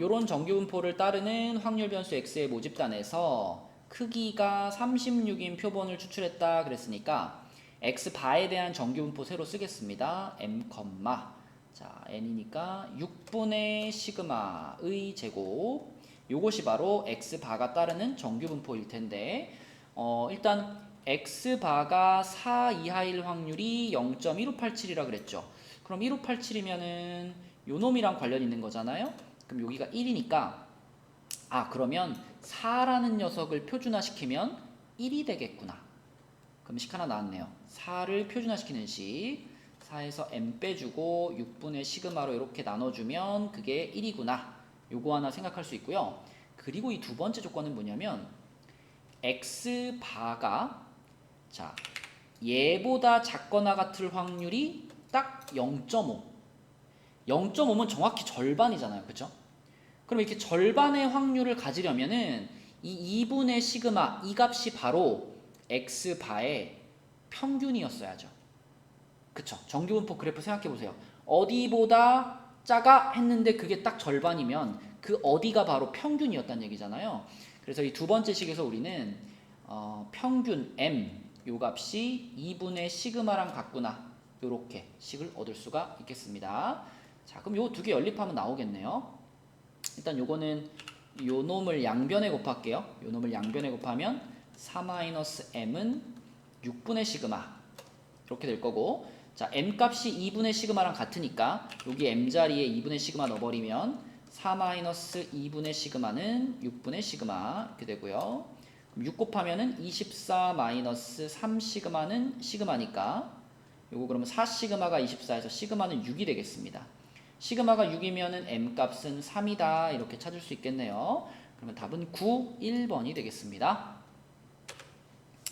요런 정규분포를 따르는 확률 변수 x의 모집단에서 크기가 36인 표본을 추출했다 그랬으니까 x바에 대한 정규분포 새로 쓰겠습니다. m, 자 n이니까 6분의 시그마의 제곱 요것이 바로 x바가 따르는 정규분포일 텐데 일단 x바가 4 이하일 확률이 0.1587이라 그랬죠. 그럼 1587이면은 요 놈이랑 관련 있는 거잖아요. 그럼 여기가 1이니까 아 그러면 4라는 녀석을 표준화시키면 1이 되겠구나. 그럼 식 하나 나왔네요. 4를 표준화시키는 식 4에서 m 빼주고 6분의 시그마로 이렇게 나눠주면 그게 1이구나. 요거 하나 생각할 수 있고요. 그리고 이 두 번째 조건은 뭐냐면 x바가 자 얘보다 작거나 같을 확률이 딱 0.5 0.5면 정확히 절반이잖아요. 그쵸? 그럼 이렇게 절반의 확률을 가지려면은 이 2분의 시그마 이 값이 바로 x바의 평균이었어야죠. 그쵸? 정규분포 그래프 생각해 보세요. 어디보다 작아 했는데 그게 딱 절반이면 그 어디가 바로 평균이었다는 얘기잖아요. 그래서 이 두 번째 식에서 우리는 평균 m 요 값이 2분의 시그마랑 같구나. 요렇게 식을 얻을 수가 있겠습니다. 자, 그럼 요 두 개 연립하면 나오겠네요. 일단 요거는 요 놈을 양변에 곱할게요. 요 놈을 양변에 곱하면 4-m은 6분의 시그마 이렇게 될 거고 자 m 값이 2분의 시그마랑 같으니까 여기 m 자리에 2분의 시그마 넣어버리면 4-2분의 시그마는 6분의 시그마 이렇게 되고요. 그럼 6 곱하면은 24-3 시그마는 시그마니까 요거 그러면 4 시그마가 24에서 시그마는 6이 되겠습니다. 시그마가 6이면은 m 값은 3이다 이렇게 찾을 수 있겠네요. 그러면 답은 9, 1번이 되겠습니다.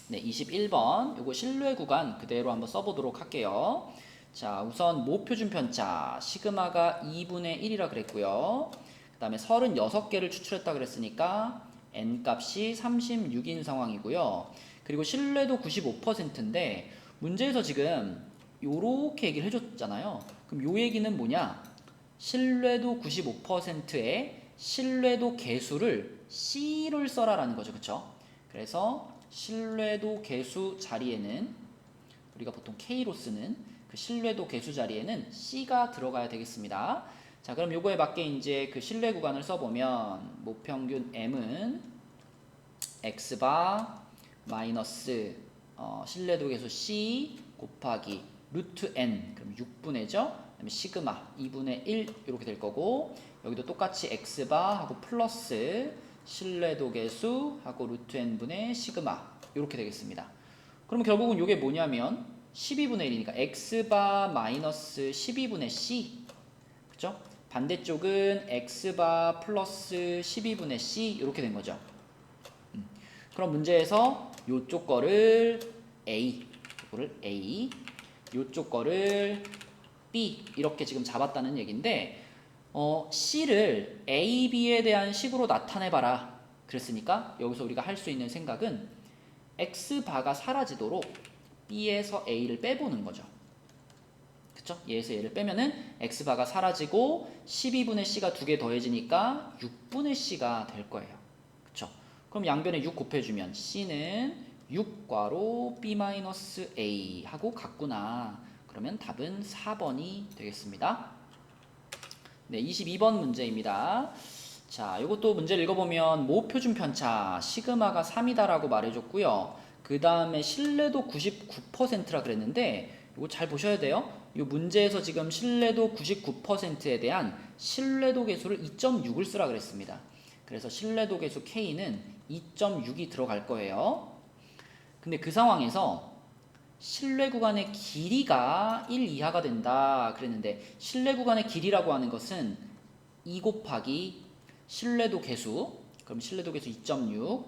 네, 21번 요거 신뢰 구간 그대로 한번 써보도록 할게요. 자, 우선 모표준 편차 시그마가 2분의 1이라 그랬고요. 그 다음에 36개를 추출했다 그랬으니까 n 값이 36인 상황이고요. 그리고 신뢰도 95%인데 문제에서 지금 요렇게 얘기를 해줬잖아요. 그럼 요 얘기는 뭐냐? 신뢰도 95%의 신뢰도 개수를 C를 써라라는 거죠. 그쵸? 그래서 신뢰도 계수 자리에는 우리가 보통 K로 쓰는 그 신뢰도 계수 자리에는 C가 들어가야 되겠습니다. 자, 그럼 요거에 맞게 이제 그 신뢰 구간을 써보면 모평균 M은 X바 마이너스 신뢰도 계수 C 곱하기 루트 N 그럼 6분의죠. 그다음에 시그마 2분의 1 이렇게 될 거고 여기도 똑같이 X바 하고 플러스 신뢰도 계수 하고 루트 N분의 시그마 이렇게 되겠습니다. 그럼 결국은 이게 뭐냐면 12분의 1이니까 X바 마이너스 12분의 C 그죠? 반대쪽은 X바 플러스 12분의 C 이렇게 된 거죠. 그럼 문제에서 요쪽 거를 A 요거를 A 요쪽 거를 B 이렇게 지금 잡았다는 얘기인데 C를 A, B에 대한 식으로 나타내봐라 그랬으니까 여기서 우리가 할 수 있는 생각은 X바가 사라지도록 B에서 A를 빼보는 거죠. 그쵸? 얘에서 얘를 빼면은 X바가 사라지고 12분의 C가 두 개 더해지니까 6분의 C가 될 거예요. 그쵸? 그럼 양변에 6 곱해주면 C는 6괄호 B-A 하고 같구나. 그러면 답은 4번이 되겠습니다. 네, 22번 문제입니다. 자, 이것도 문제를 읽어보면 모표준 편차 시그마가 3이다라고 말해줬고요. 그 다음에 신뢰도 99%라 그랬는데 이거 잘 보셔야 돼요. 이 문제에서 지금 신뢰도 99%에 대한 신뢰도 계수를 2.6을 쓰라 그랬습니다. 그래서 신뢰도 계수 K는 2.6이 들어갈 거예요. 근데 그 상황에서 신뢰 구간의 길이가 1 이하가 된다 그랬는데 신뢰 구간의 길이라고 하는 것은 2 곱하기 신뢰도 계수 그럼 신뢰도 계수 2.6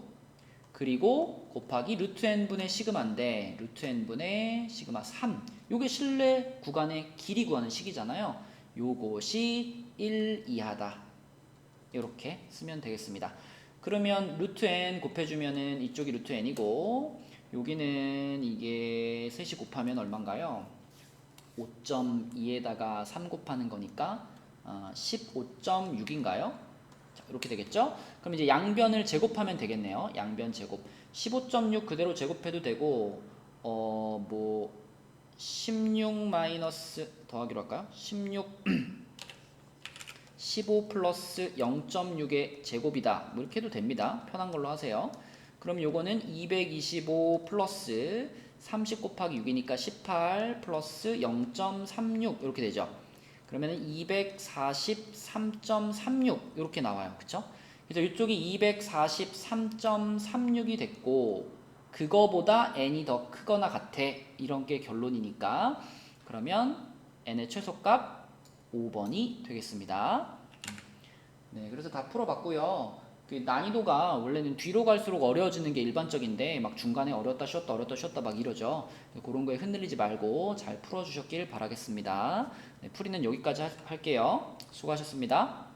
그리고 곱하기 루트 n분의 시그마인데 루트 n분의 시그마 3 요게 신뢰 구간의 길이 구하는 식이잖아요. 요것이 1 이하다 이렇게 쓰면 되겠습니다. 그러면 루트 n 곱해주면은 이쪽이 루트 n이고 여기는 이게 셋이 곱하면 얼마인가요? 5.2에다가 3 곱하는 거니까 15.6인가요? 자, 이렇게 되겠죠? 그럼 이제 양변을 제곱하면 되겠네요. 양변 제곱 15.6 그대로 제곱해도 되고 16 마이너스 더하기로 할까요? 15 플러스 0.6의 제곱이다. 뭐 이렇게 해도 됩니다. 편한 걸로 하세요. 그럼 요거는 225 플러스 30 곱하기 6이니까 18 플러스 0.36 이렇게 되죠. 그러면은 243.36 이렇게 나와요. 그쵸? 그래서 이쪽이 243.36이 됐고 그거보다 n이 더 크거나 같아. 이런 게 결론이니까 그러면 n의 최소값 5번이 되겠습니다. 네, 그래서 다 풀어봤고요. 그 난이도가 원래는 뒤로 갈수록 어려워지는 게 일반적인데 막 중간에 어렵다 쉬었다 막 이러죠. 그런 거에 흔들리지 말고 잘 풀어주셨길 바라겠습니다. 네, 풀이는 여기까지 할게요. 수고하셨습니다.